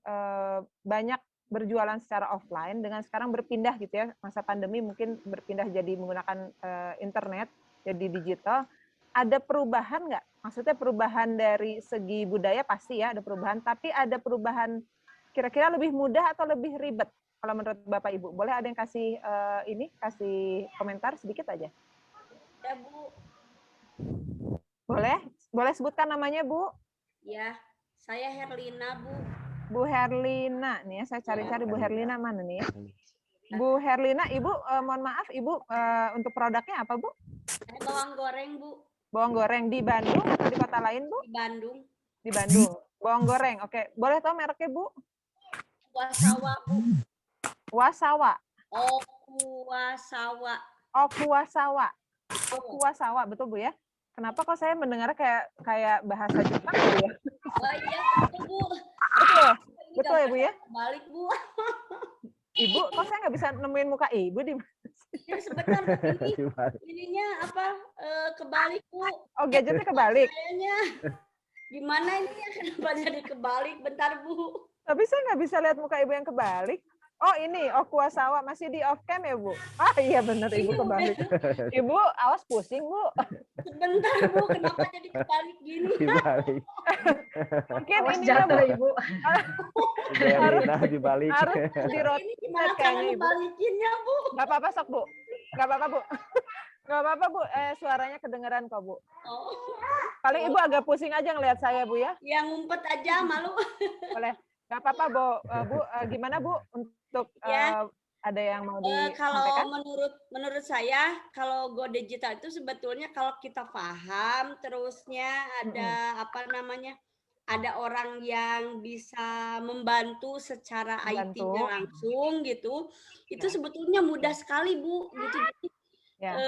banyak berjualan secara offline dengan sekarang berpindah gitu ya, masa pandemi mungkin berpindah jadi menggunakan internet, jadi digital, ada perubahan nggak? Maksudnya perubahan dari segi budaya pasti ya ada perubahan, tapi ada perubahan kira-kira lebih mudah atau lebih ribet? Kalau menurut Bapak Ibu, boleh ada yang kasih kasih komentar sedikit aja?
Ya, Bu.
Boleh sebutkan namanya, Bu?
Ya, saya Herlina, Bu.
Bu Herlina, nih ya, saya cari-cari Bu Herlina mana nih ya? Bu Herlina, Ibu mohon maaf, Ibu untuk produknya apa, Bu?
Bawang goreng, Bu.
Bawang goreng di Bandung atau di kota lain, Bu?
Di Bandung.
Di Bandung. Bawang goreng, oke. Boleh tahu mereknya, Bu?
Wasawa, Bu.
Wasawa.
Okuwasawa.
Okuwasawa. Okuwasawa, betul, Bu ya? Kenapa kok saya mendengar kayak bahasa Jepang gitu ya?
Oh iya, betul, Bu.
Betul ya, Bu ya?
Balik, Bu.
Ibu, kok saya nggak bisa nemuin muka Ibu di
Ya, sebentar, ininya apa kebalik, Bu.
Oh, gadgetnya kebalik.
Kayaknya gimana ini ya, kenapa jadi kebalik? Bentar, Bu.
Tapi saya nggak bisa lihat muka Ibu yang kebalik. Oh ini, Okuwasawa masih di off cam ya Bu? Ah iya benar Ibu kebalik. Ibu awas pusing Bu.
Sebentar Bu, kenapa jadi kebalik gini?
Dibalik.
Mungkin ini ya Bu. Ibu.
Harus dibalik.
Harus dirot.
Ini gimana cara ngebalikinnya Bu?
Gak apa-apa sok Bu. Gak apa-apa Bu. Gak apa-apa Bu. Suaranya kedengeran kok Bu.
Oh.
Paling Ibu agak pusing aja ngelihat saya Bu ya.
Yang ngumpet aja malu.
Boleh. Gak apa-apa Bu. Bu gimana Bu untuk ada yang mau disampaikan?
Kalau menurut saya kalau Go Digital itu sebetulnya kalau kita paham terusnya ada apa namanya? Ada orang yang bisa membantu secara IT-nya langsung gitu. Itu sebetulnya mudah sekali Bu gitu. Jadi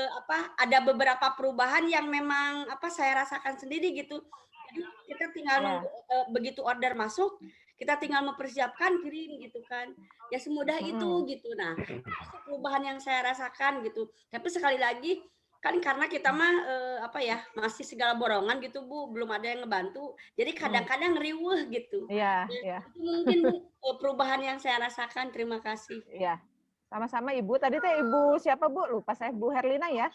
ada beberapa perubahan yang memang saya rasakan sendiri gitu. Jadi kita tinggal nunggu, begitu order masuk kita tinggal mempersiapkan kirim gitu kan ya semudah itu gitu. Nah itu perubahan yang saya rasakan gitu. Tapi sekali lagi kan karena kita mah masih segala borongan gitu Bu, belum ada yang ngebantu jadi kadang-kadang riweuh gitu. Itu mungkin Bu, perubahan yang saya rasakan. Terima kasih.
Iya sama-sama Ibu. Tadi teh Ibu siapa Bu, lupa saya. Bu Herlina ya,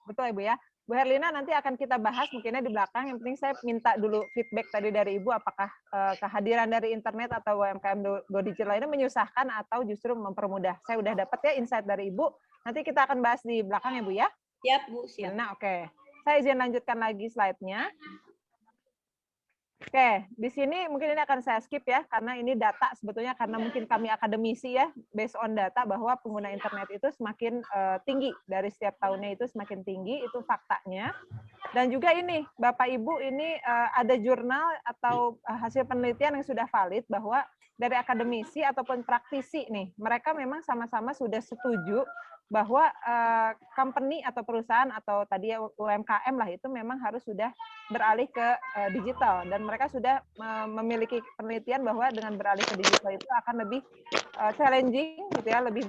betul Ibu ya. Bu Herlina nanti akan kita bahas mungkinnya di belakang. Yang penting saya minta dulu feedback tadi dari Ibu, apakah kehadiran dari internet atau UMKM Go Digital ini menyusahkan atau justru mempermudah. Saya udah dapat ya insight dari Ibu. Nanti kita akan bahas di belakang ya Bu ya.
Siap Bu, siap.
Nah oke. Saya izin lanjutkan lagi slide-nya. Oke, di sini mungkin ini akan saya skip ya, karena ini data sebetulnya karena mungkin kami akademisi ya, based on data bahwa pengguna internet itu semakin tinggi, dari setiap tahunnya itu semakin tinggi, itu faktanya. Dan juga ini, Bapak Ibu, ini ada jurnal atau hasil penelitian yang sudah valid bahwa dari akademisi ataupun praktisi nih, mereka memang sama-sama sudah setuju bahwa company atau perusahaan atau tadi ya UMKM lah itu memang harus sudah beralih ke digital, dan mereka sudah memiliki penelitian bahwa dengan beralih ke digital itu akan lebih challenging gitu ya, lebih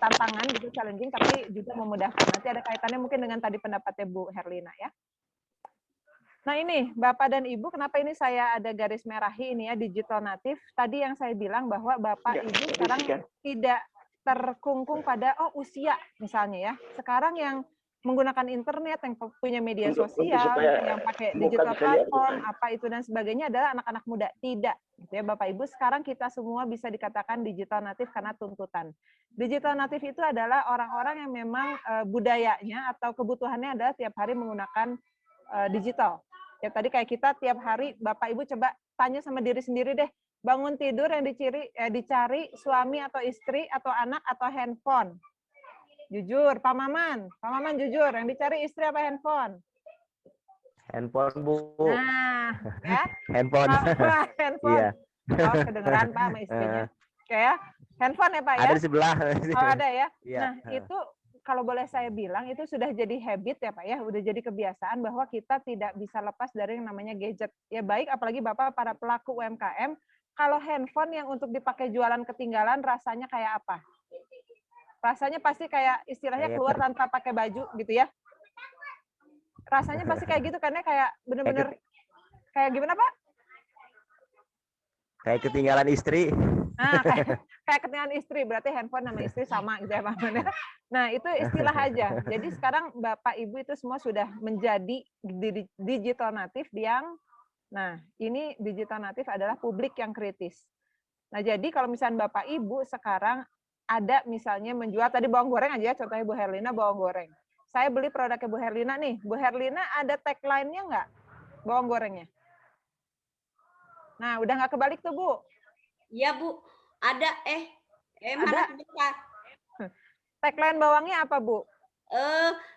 tantangan gitu, challenging tapi juga memudahkan. Nanti ada kaitannya mungkin dengan tadi pendapatnya Bu Herlina ya. Nah ini Bapak dan Ibu, kenapa ini saya ada garis merahi ini ya, digital native. Tadi yang saya bilang bahwa Bapak Ibu sekarang tidak terkungkung pada usia misalnya ya. Sekarang yang menggunakan internet, yang punya media sosial, yang pakai digital platform, apa itu dan sebagainya adalah anak-anak muda. Tidak, gitu ya Bapak Ibu. Sekarang kita semua bisa dikatakan digital native karena tuntutan. Digital native itu adalah orang-orang yang memang budayanya atau kebutuhannya adalah tiap hari menggunakan digital. Ya tadi kayak kita tiap hari Bapak Ibu coba tanya sama diri sendiri deh, bangun tidur yang dicari suami atau istri atau anak atau handphone. Jujur, Pak Maman jujur, yang dicari istri apa handphone?
Handphone, Bu.
Nah, ya.
Handphone.
Handphone.
Iya.
Oh, kedengeran Pak sama istrinya. Oke ya. Handphone ya Pak ya?
Ada di sebelah.
Oh, ada ya.
Iya.
Nah, itu kalau boleh saya bilang itu sudah jadi habit ya Pak ya, udah jadi kebiasaan bahwa kita tidak bisa lepas dari yang namanya gadget. Ya baik apalagi Bapak para pelaku UMKM, kalau handphone yang untuk dipakai jualan ketinggalan rasanya kayak apa? Rasanya pasti kayak istilahnya keluar tanpa pakai baju gitu ya. Rasanya pasti kayak gitu karena kayak bener-bener kayak gimana Pak?
Kayak ketinggalan istri.
Nah, kayak ketinggalan istri, berarti handphone sama istri sama gitu ya Pak. Nah, itu istilah aja. Jadi sekarang Bapak Ibu itu semua sudah menjadi digital native yang, nah ini digital native adalah publik yang kritis. Nah, jadi kalau misalnya Bapak Ibu sekarang ada misalnya menjual, tadi bawang goreng aja, contohnya Bu Herlina bawang goreng. Saya beli produknya Bu Herlina nih, Bu Herlina ada tagline-nya nggak bawang gorengnya? Nah, udah nggak kebalik tuh Bu?
Iya Bu, ada mana sebentar.
Tagline bawangnya apa Bu?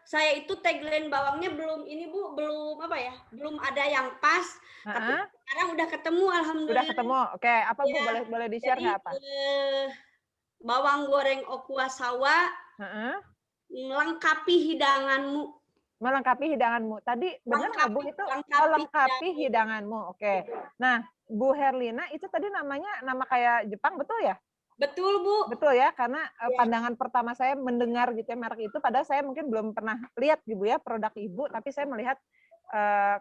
Saya itu tagline bawangnya belum ini Bu, belum apa ya, belum ada yang pas. Tapi sekarang udah ketemu, alhamdulillah.
Udah ketemu, oke. Apa Bu boleh di-share nggak apa?
Bawang goreng Okuwasawa, melengkapi hidanganmu.
Melengkapi hidanganmu. Tadi benar nggak Bu itu melengkapi hidanganmu. Oke. Nah, Bu Herlina itu tadi namanya nama kayak Jepang, betul ya?
Betul Bu.
Betul ya, karena pandangan pertama saya mendengar gitu ya merek itu, padahal saya mungkin belum pernah lihat Ibu ya produk Ibu, tapi saya melihat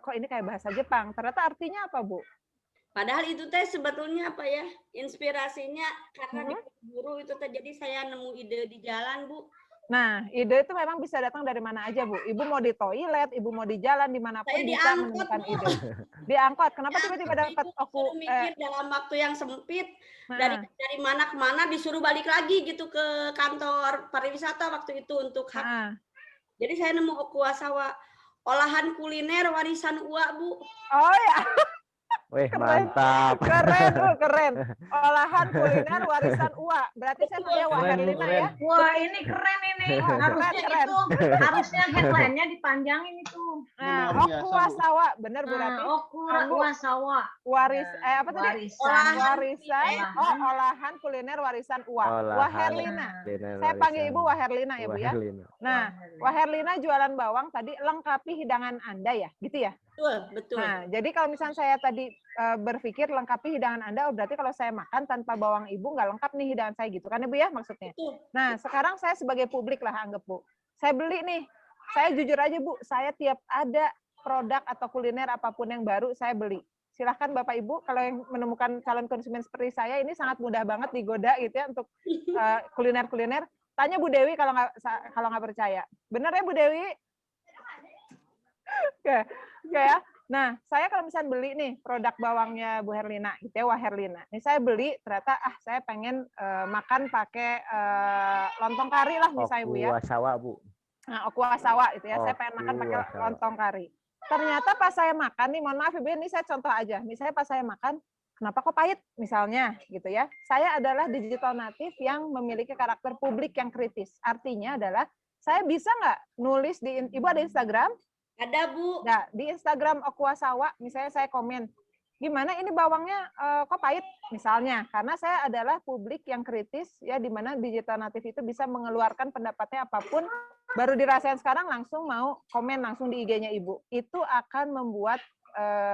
kok ini kayak bahasa Jepang. Ternyata artinya apa Bu?
Padahal itu teh sebetulnya apa ya, inspirasinya karena di guru itu teh, jadi saya nemu ide di jalan Bu.
Nah, ide itu memang bisa datang dari mana aja, Bu? Ibu mau di toilet, Ibu mau di jalan, dimanapun
saya
bisa
diangkut,
menemukan
Bu.
ide. Diangkot. Kenapa tiba-tiba dapat
mikir dalam waktu yang sempit, dari mana ke mana disuruh balik lagi gitu ke kantor pariwisata waktu itu untuk hak. Jadi saya nemu Okuwasawa, olahan kuliner warisan UA, Bu.
Oh ya.
Wih, mantap.
Keren, Bu, keren. Olahan kuliner warisan UA. Berarti saya punya Wah Herlina ya.
Wah, ini keren ini. Harusnya headline-nya dipanjangin itu.
Nah, Okuwasawa, benar Bu Rati?
Okuwasawa.
Apa tadi? Warisan. Oh, olahan kuliner warisan UA. Wah Herlina. Saya panggil Ibu Wah Herlina ya Bu ya. Nah, Wah Herlina jualan bawang tadi lengkapi hidangan Anda ya, gitu ya?
Betul.
Nah, jadi kalau misalnya saya tadi berpikir lengkapi hidangan Anda, berarti kalau saya makan tanpa bawang Ibu nggak lengkap nih hidangan saya gitu kan Ibu ya maksudnya. Nah, sekarang saya sebagai publik lah anggap Bu. Saya beli nih, saya jujur aja Bu, saya tiap ada produk atau kuliner apapun yang baru saya beli. Silahkan Bapak Ibu kalau yang menemukan calon konsumen seperti saya ini sangat mudah banget digoda gitu ya untuk kuliner-kuliner. Tanya Bu Dewi kalau nggak percaya. Benar ya Bu Dewi? Oke ya. Nah, saya kalau misalnya beli nih produk bawangnya Bu Herlina, gitu ya, Wah Herlina. Nih saya beli, ternyata saya pengen makan pakai lontong kari lah misalnya Bu ya.
Okuwasawa Bu.
Nah, Okuwasawa itu ya, saya pengen makan pakai lontong kari. Ternyata pas saya makan nih, mohon maaf Ibu, ini saya contoh aja. Misalnya pas saya makan, kenapa kok pahit misalnya gitu ya. Saya adalah digital native yang memiliki karakter publik yang kritis. Artinya adalah saya bisa nggak nulis di Ibu ada Instagram?
Ada Bu.
Nah, di Instagram Okuwasawa, misalnya saya komen, gimana ini bawangnya kok pahit misalnya, karena saya adalah publik yang kritis ya, di mana digital native itu bisa mengeluarkan pendapatnya apapun, baru dirasain sekarang langsung mau komen langsung di IG-nya Ibu. Itu akan membuat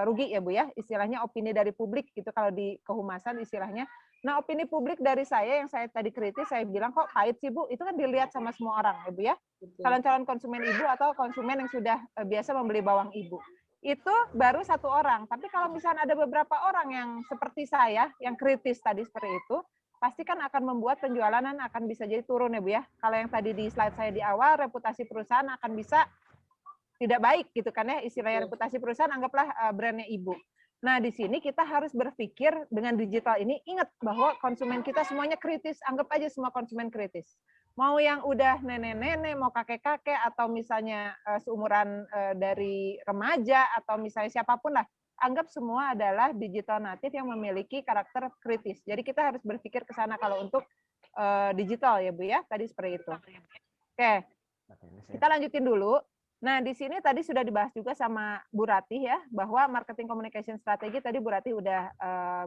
rugi ya Bu ya, istilahnya opini dari publik gitu kalau di kehumasan istilahnya. Nah, opini publik dari saya yang saya tadi kritis, saya bilang kok pahit sih Bu, itu kan dilihat sama semua orang ya Bu ya. Calon-calon konsumen Ibu atau konsumen yang sudah biasa membeli bawang Ibu. Itu baru 1 orang. Tapi kalau misalnya ada beberapa orang yang seperti saya, yang kritis tadi seperti itu, pasti kan akan membuat penjualan akan bisa jadi turun ya Bu ya. Kalau yang tadi di slide saya di awal, reputasi perusahaan akan bisa tidak baik gitu kan ya, istilahnya reputasi perusahaan anggaplah brandnya Ibu. Nah, di sini kita harus berpikir dengan digital ini, ingat bahwa konsumen kita semuanya kritis, anggap aja semua konsumen kritis. Mau yang udah nenek-nenek, mau kakek-kakek, atau misalnya seumuran dari remaja, atau misalnya siapapun lah, anggap semua adalah digital native yang memiliki karakter kritis. Jadi kita harus berpikir ke sana kalau untuk digital ya Bu ya, tadi seperti itu. Oke, kita lanjutin dulu. Nah, di sini tadi sudah dibahas juga sama Bu Ratih ya, bahwa marketing communication strategi tadi Bu Ratih udah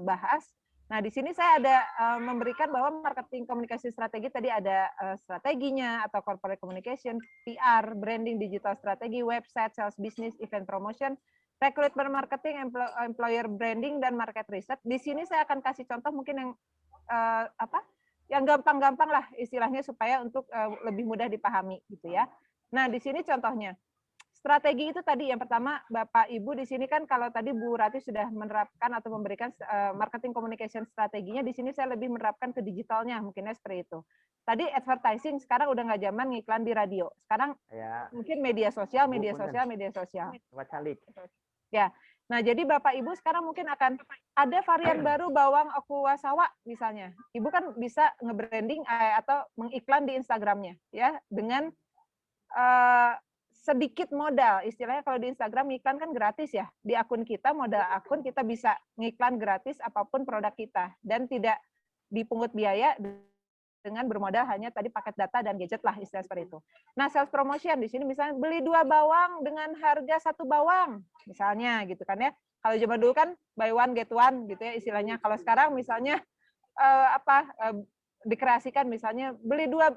bahas. Nah, di sini saya ada memberikan bahwa marketing communication strategi tadi ada strateginya atau corporate communication, PR, branding, digital strategi, website, sales business, event promotion, recruitment marketing, employer branding, dan market research. Di sini saya akan kasih contoh mungkin yang yang gampang-gampang lah istilahnya supaya untuk lebih mudah dipahami gitu ya. Nah, di sini contohnya. Strategi itu tadi yang pertama Bapak Ibu di sini kan kalau tadi Bu Ratih sudah menerapkan atau memberikan marketing communication strateginya, di sini saya lebih menerapkan ke digitalnya mungkinnya seperti itu. Tadi advertising sekarang udah nggak zaman ngiklan di radio. Sekarang ya, mungkin media sosial. Ya. Nah, jadi Bapak Ibu sekarang mungkin akan ada varian baru bawang Okuwasawa misalnya. Ibu kan bisa nge-branding atau mengiklan di Instagramnya ya dengan sedikit modal, istilahnya kalau di Instagram ngiklan kan gratis ya, di akun kita, modal akun kita bisa ngiklan gratis apapun produk kita, dan tidak dipungut biaya dengan bermodal hanya tadi paket data dan gadget lah, istilah seperti itu. Nah, sales promotion di sini misalnya beli 2 bawang dengan harga 1 bawang, misalnya gitu kan ya. Kalau zaman dulu kan buy one get one gitu ya istilahnya. Kalau sekarang misalnya dikreasikan misalnya beli 2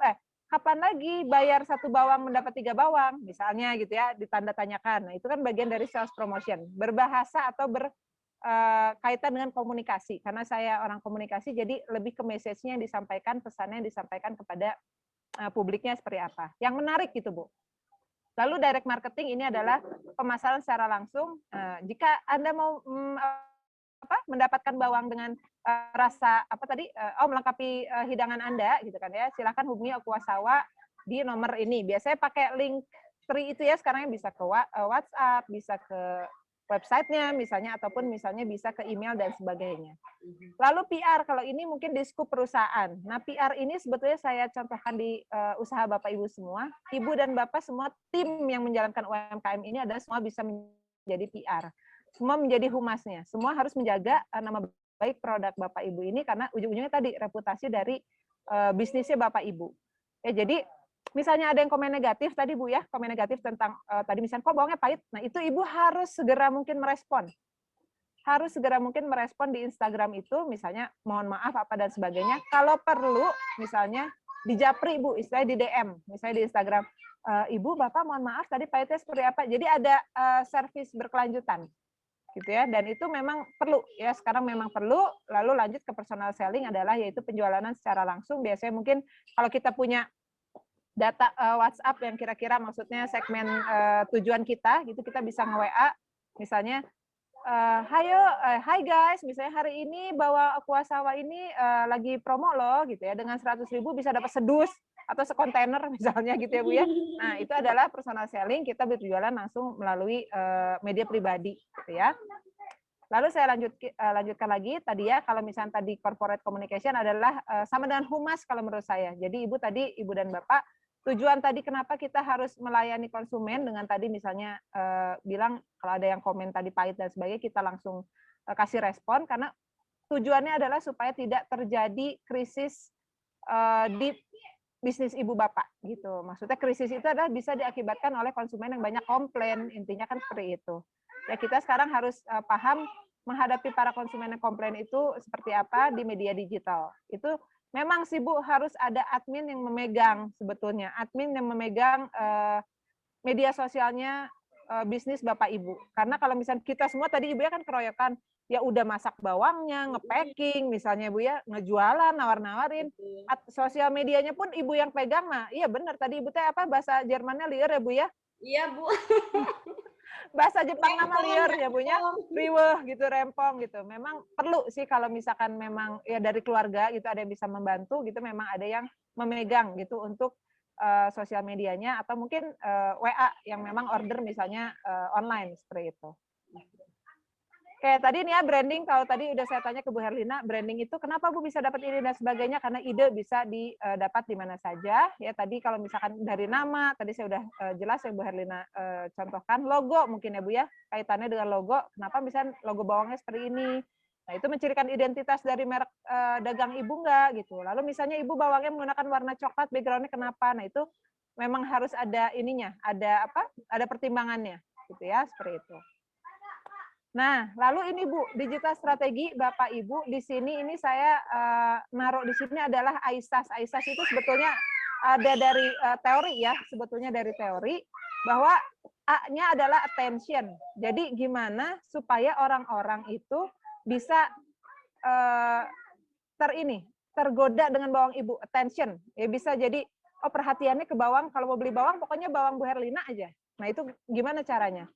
kapan lagi bayar 1 bawang mendapat 3 bawang, misalnya gitu ya, ditanda tanyakan. Nah, itu kan bagian dari sales promotion. Berbahasa atau berkaitan dengan komunikasi. Karena saya orang komunikasi, jadi lebih ke message-nya yang disampaikan, pesannya yang disampaikan kepada publiknya seperti apa. Yang menarik gitu, Bu. Lalu direct marketing ini adalah pemasaran secara langsung. Jika Anda mau mendapatkan bawang dengan rasa melengkapi hidangan Anda gitu kan ya, silakan hubungi Okuwasawa di nomor ini. Biasanya pakai link Tree itu ya, sekarang bisa ke WhatsApp, bisa ke websitenya misalnya, ataupun misalnya bisa ke email dan sebagainya. Lalu PR, kalau ini mungkin di skup perusahaan. Nah, PR ini sebetulnya saya contohkan di usaha Bapak Ibu semua. Ibu dan Bapak semua tim yang menjalankan UMKM ini adalah semua bisa menjadi PR. Semua menjadi humasnya. Semua harus menjaga nama baik produk Bapak Ibu ini karena ujung-ujungnya tadi reputasi dari bisnisnya Bapak Ibu. Ya, jadi misalnya ada yang komen negatif tadi Bu ya, komen negatif tentang tadi misalnya kok bawangnya pahit. Nah, itu Ibu harus segera mungkin merespon. Harus segera mungkin merespon di Instagram itu misalnya mohon maaf apa dan sebagainya. Kalau perlu misalnya di japri Bu, istilahnya di DM, misalnya di Instagram. Ibu, Bapak mohon maaf tadi pahitnya seperti apa. Jadi ada servis berkelanjutan. Gitu ya, dan itu memang perlu ya, sekarang memang perlu. Lalu lanjut ke personal selling adalah yaitu penjualan secara langsung. Biasanya mungkin kalau kita punya data WhatsApp yang kira-kira maksudnya segmen tujuan kita gitu, kita bisa nge-WA misalnya hi guys, misalnya hari ini bawa Okuwasawa ini lagi promo loh gitu ya, dengan 100.000 bisa dapat sedus atau sekontainer misalnya gitu ya Bu ya. Nah, itu adalah personal selling, kita berjualan langsung melalui media pribadi gitu ya. Lalu saya lanjutkan lagi tadi ya, kalau misalnya tadi corporate communication adalah sama dengan humas kalau menurut saya. Jadi Ibu dan Bapak, tujuan tadi kenapa kita harus melayani konsumen dengan tadi misalnya bilang kalau ada yang komen tadi pahit dan sebagainya, kita langsung kasih respon karena tujuannya adalah supaya tidak terjadi krisis di bisnis Ibu Bapak gitu. Maksudnya krisis itu adalah bisa diakibatkan oleh konsumen yang banyak komplain, intinya kan seperti itu. Ya, kita sekarang harus paham menghadapi para konsumen yang komplain itu seperti apa di media digital. Itu memang sih Bu, harus ada admin yang memegang sebetulnya, admin yang memegang media sosialnya bisnis Bapak Ibu. Karena kalau misalnya kita semua tadi Ibu ya kan keroyokan, ya udah masak bawangnya, nge-packing misalnya Bu ya, ngejualan, nawar-nawarin. Sosial medianya pun Ibu yang pegang. Nah, iya benar tadi Ibu teh apa bahasa Jermannya liar ya Bu ya?
Iya, Bu.
Bahasa Jepang nama liar ya Bu ya, riweh gitu, rempong gitu. Memang perlu sih kalau misalkan memang ya dari keluarga gitu ada yang bisa membantu gitu, memang ada yang memegang gitu untuk sosial medianya atau mungkin WA yang memang order misalnya online seperti itu. Oke, tadi nih ya branding, kalau tadi udah saya tanya ke Bu Herlina, branding itu kenapa Bu bisa dapat ide dan sebagainya, karena ide bisa didapat di mana saja. Ya tadi kalau misalkan dari nama, tadi saya udah jelas yang Bu Herlina contohkan, logo mungkin ya Bu ya, kaitannya dengan logo, kenapa misalnya logo bawangnya seperti ini. Nah itu mencirikan identitas dari merek dagang Ibu enggak gitu. Lalu misalnya Ibu bawangnya menggunakan warna coklat, backgroundnya kenapa, nah itu memang harus ada ininya, ada apa? Ada pertimbangannya gitu ya, seperti itu. Nah, lalu ini Bu, digital strategi Bapak Ibu di sini ini saya naruh di sini adalah AISAS. AISAS itu sebetulnya ada dari teori ya, sebetulnya dari teori bahwa A-nya adalah attention. Jadi gimana supaya orang-orang itu bisa tergoda dengan bawang Ibu, attention. Ya bisa jadi oh perhatiannya ke bawang, kalau mau beli bawang pokoknya bawang Bu Herlina aja. Nah, itu gimana caranya?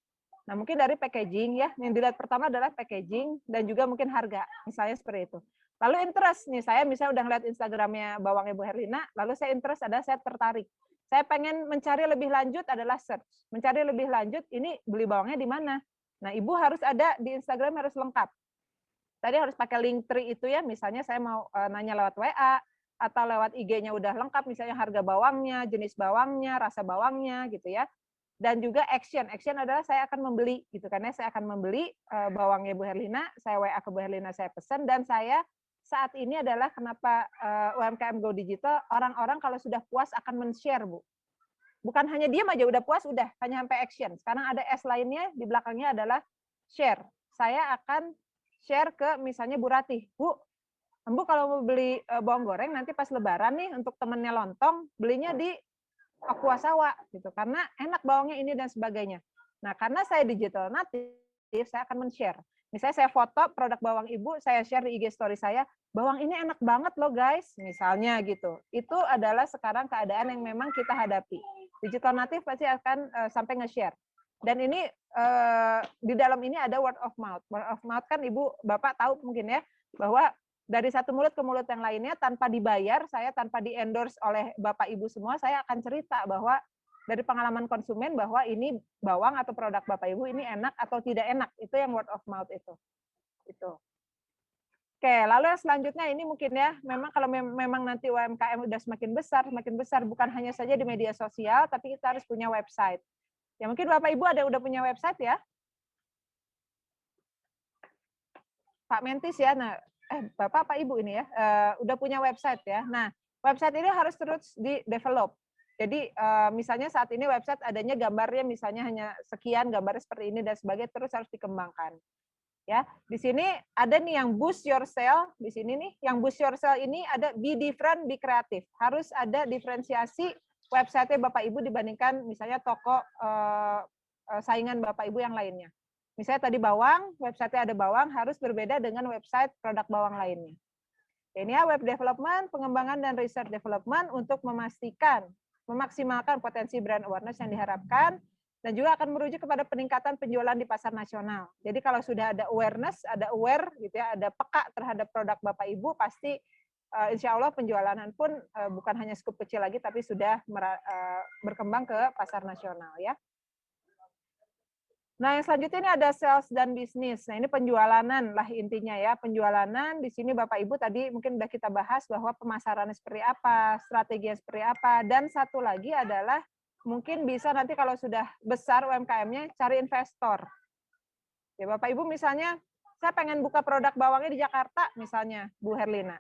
Nah, mungkin dari packaging ya, yang dilihat pertama adalah packaging dan juga mungkin harga, misalnya seperti itu. Lalu interest, nih saya misalnya udah ngeliat Instagramnya bawang Ibu Herlina, lalu saya interest adalah saya tertarik. Saya pengen mencari lebih lanjut adalah search. Mencari lebih lanjut, ini beli bawangnya di mana? Nah, Ibu harus ada di Instagram harus lengkap. Tadi harus pakai link tree itu ya, misalnya saya mau nanya lewat WA, atau lewat IG-nya udah lengkap, misalnya harga bawangnya, jenis bawangnya, rasa bawangnya gitu ya. Dan juga action. Action adalah saya akan membeli gitu, karena saya akan membeli bawangnya Bu Herlina, saya WA ke Bu Herlina, saya pesan, dan saya saat ini adalah kenapa UMKM Go Digital, orang-orang kalau sudah puas akan men-share Bu. Bukan hanya diam aja udah puas, udah hanya sampai action. Sekarang ada S lainnya di belakangnya adalah share. Saya akan share ke misalnya Bu Ratih, Bu kalau mau beli bawang goreng nanti pas Lebaran nih untuk temennya lontong, belinya di Aquasawa gitu, karena enak bawangnya ini dan sebagainya. Nah, karena saya digital native, saya akan men-share. Misalnya saya foto produk bawang Ibu, saya share di IG story saya, bawang ini enak banget loh guys, misalnya gitu. Itu adalah sekarang keadaan yang memang kita hadapi. Digital native pasti akan sampai nge-share. Dan ini di dalam ini ada word of mouth. Word of mouth kan Ibu, Bapak tahu mungkin ya, bahwa dari satu mulut ke mulut yang lainnya tanpa dibayar, saya tanpa di-endorse oleh Bapak Ibu semua, saya akan cerita bahwa dari pengalaman konsumen bahwa ini bawang atau produk Bapak Ibu ini enak atau tidak enak. Itu yang word of mouth itu. Oke, lalu yang selanjutnya ini mungkin ya, memang kalau memang nanti UMKM udah semakin besar bukan hanya saja di media sosial, tapi kita harus punya website. Ya mungkin Bapak Ibu udah punya website ya? Pak Mentis ya, nah Bapak apa Ibu ini ya, udah punya website ya. Nah, website ini harus terus di-develop. Jadi misalnya saat ini website adanya gambarnya misalnya hanya sekian, gambarnya seperti ini dan sebagainya, terus harus dikembangkan. Ya, di sini ada nih yang boost your sale, di sini nih yang boost your sale ini ada be different, be creative. Harus ada diferensiasi website-nya Bapak Ibu dibandingkan misalnya toko saingan Bapak Ibu yang lainnya. Misalnya tadi bawang, website-nya ada bawang, harus berbeda dengan website produk bawang lainnya. Ini ya web development, pengembangan dan research development untuk memaksimalkan potensi brand awareness yang diharapkan, dan juga akan merujuk kepada peningkatan penjualan di pasar nasional. Jadi kalau sudah ada awareness, ada aware, gitu ya, ada peka terhadap produk Bapak Ibu, pasti insya Allah penjualan pun bukan hanya skup kecil lagi, tapi sudah berkembang ke pasar nasional ya. Nah, yang selanjutnya ini ada sales dan bisnis. Nah, ini penjualanan lah intinya ya. Penjualanan di sini Bapak Ibu tadi mungkin sudah kita bahas bahwa pemasarannya seperti apa, strateginya seperti apa, dan satu lagi adalah mungkin bisa nanti kalau sudah besar UMKM-nya cari investor. Ya Bapak Ibu misalnya saya pengen buka produk bawangnya di Jakarta misalnya, Bu Herlina.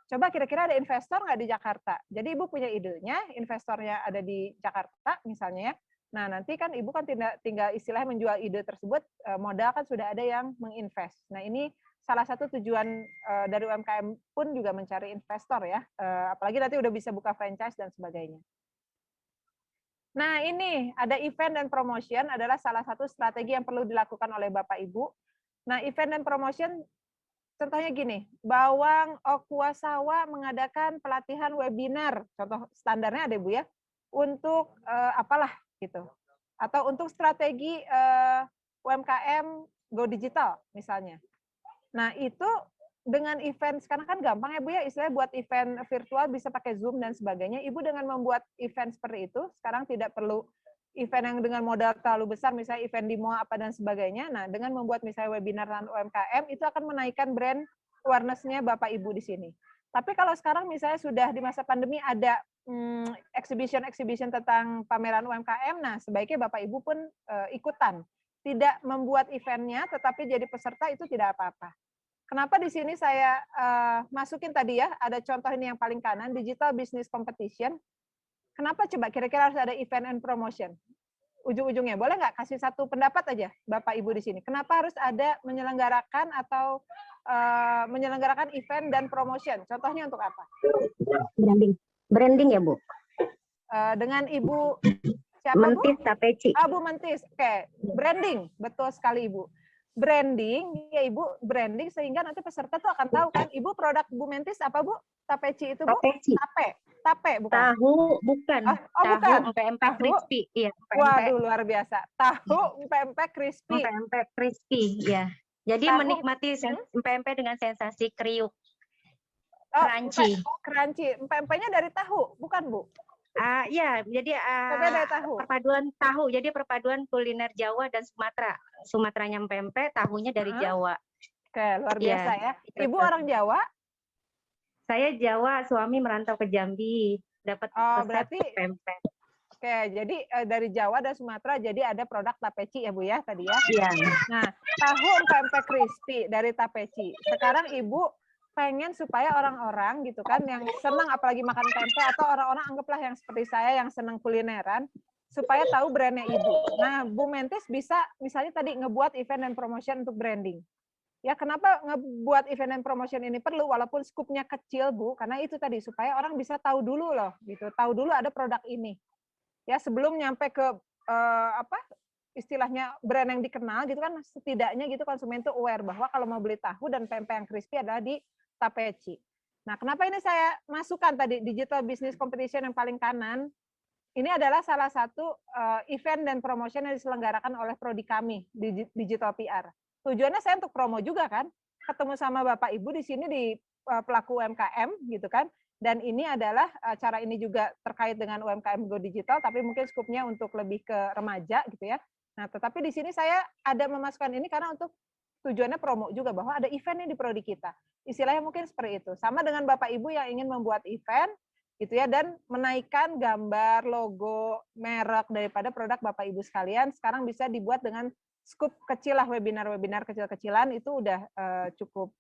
Coba kira-kira ada investor nggak di Jakarta? Jadi Ibu punya idenya, investornya ada di Jakarta misalnya ya. Nah, nanti kan Ibu kan tinggal istilahnya menjual ide tersebut, modal kan sudah ada yang menginvest. Nah, ini salah satu tujuan dari UMKM pun juga mencari investor ya, apalagi nanti udah bisa buka franchise dan sebagainya. Nah, ini ada event dan promotion adalah salah satu strategi yang perlu dilakukan oleh Bapak Ibu. Nah, event dan promotion contohnya gini, Bawang Okuasawa mengadakan pelatihan webinar, contoh standarnya ada Bu ya, untuk apalah gitu. Atau untuk strategi UMKM Go Digital misalnya. Nah, itu dengan event sekarang kan gampang ya Bu ya, istilahnya buat event virtual bisa pakai Zoom dan sebagainya. Ibu dengan membuat event seperti itu, sekarang tidak perlu event yang dengan modal terlalu besar, misalnya event di mall apa dan sebagainya. Nah, dengan membuat misalnya webinar dan UMKM, itu akan menaikkan brand awareness-nya Bapak Ibu di sini. Tapi kalau sekarang misalnya sudah di masa pandemi ada exhibition tentang pameran UMKM, nah sebaiknya Bapak Ibu pun ikutan. Tidak membuat eventnya, tetapi jadi peserta itu tidak apa-apa. Kenapa di sini saya masukin tadi ya, ada contoh ini yang paling kanan, Digital Business Competition. Kenapa coba kira-kira harus ada event and promotion? Ujung-ujungnya, boleh nggak kasih satu pendapat aja Bapak Ibu di sini? Kenapa harus ada menyelenggarakan atau menyelenggarakan event dan promotion? Contohnya untuk apa?
Branding ya Bu?
Dengan Ibu siapa
Mentis
Bu?
Tapeci.
Bu Mentis, oke. Branding, betul sekali Ibu. Branding, ya Ibu, branding sehingga nanti peserta tuh akan tahu kan, Ibu produk Bu Mentis apa Bu? Tapeci itu Bu?
Tapeci.
Tape bukan?
Tahu, bukan.
Bukan.
Empek-empek crispy. Iya,
Waduh, luar biasa. Tahu empek-empek crispy.
Empek-empek crispy, ya. Jadi
Tahu.
menikmati empek-empek dengan sensasi kriuk. Crunchy.
Crunchy. Empek-empeknya dari tahu, bukan Bu?
Ya, jadi
dari tahu.
perpaduan tahu. Jadi perpaduan kuliner Jawa dan Sumatera. Sumateranya empek-empek, tahunya dari Jawa.
Oke, luar biasa ya. Ibu orang Jawa?
Saya Jawa, suami merantau ke Jambi. Dapat
berarti empek. Oke, jadi dari Jawa dan Sumatera jadi ada produk Tapeci ya Bu ya tadi ya?
Iya.
Nah, tahu empek-empek crispy dari Tapeci. Sekarang Ibu pengen supaya orang-orang gitu kan yang senang apalagi makan tempe atau orang-orang anggaplah yang seperti saya yang senang kulineran supaya tahu brandnya Ibu. Nah, Bu Mentis bisa misalnya tadi ngebuat event dan promotion untuk branding. Ya, kenapa ngebuat event dan promotion ini perlu walaupun skupnya kecil Bu? Karena itu tadi supaya orang bisa tahu dulu loh, gitu. Tahu dulu ada produk ini. Ya, sebelum nyampe ke istilahnya brand yang dikenal gitu kan, setidaknya gitu konsumen itu aware bahwa kalau mau beli tahu dan pempek yang crispy adalah di Tapeci. Nah, kenapa ini saya masukkan tadi Digital Business Competition yang paling kanan? Ini adalah salah satu event dan promotion yang diselenggarakan oleh prodi kami di Digital PR. Tujuannya saya untuk promo juga kan, ketemu sama Bapak Ibu di sini di pelaku UMKM gitu kan. Dan ini adalah acara ini juga terkait dengan UMKM Go Digital, tapi mungkin skupnya untuk lebih ke remaja gitu ya. Nah, tetapi di sini saya ada memasukkan ini karena untuk tujuannya promo juga bahwa ada event di prodi kita. Istilahnya mungkin seperti itu. Sama dengan Bapak Ibu yang ingin membuat event gitu ya dan menaikkan gambar, logo, merek daripada produk Bapak Ibu sekalian, sekarang bisa dibuat dengan skup kecil lah, webinar-webinar kecil-kecilan itu udah cukup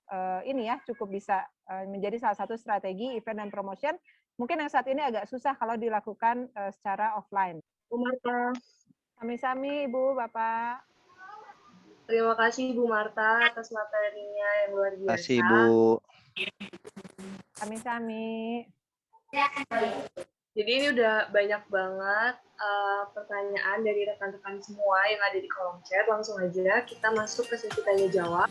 ini ya, cukup bisa menjadi salah satu strategi event dan promotion. Mungkin yang saat ini agak susah kalau dilakukan secara offline. Bu Marta. Sami-sami Ibu, Bapak.
Terima kasih Bu Marta atas materinya yang luar biasa.
Terima kasih Bu.
Sami-sami.
Jadi ini udah banyak banget pertanyaan dari rekan-rekan semua yang ada di kolom chat. Langsung aja kita masuk ke sesi tanya jawab.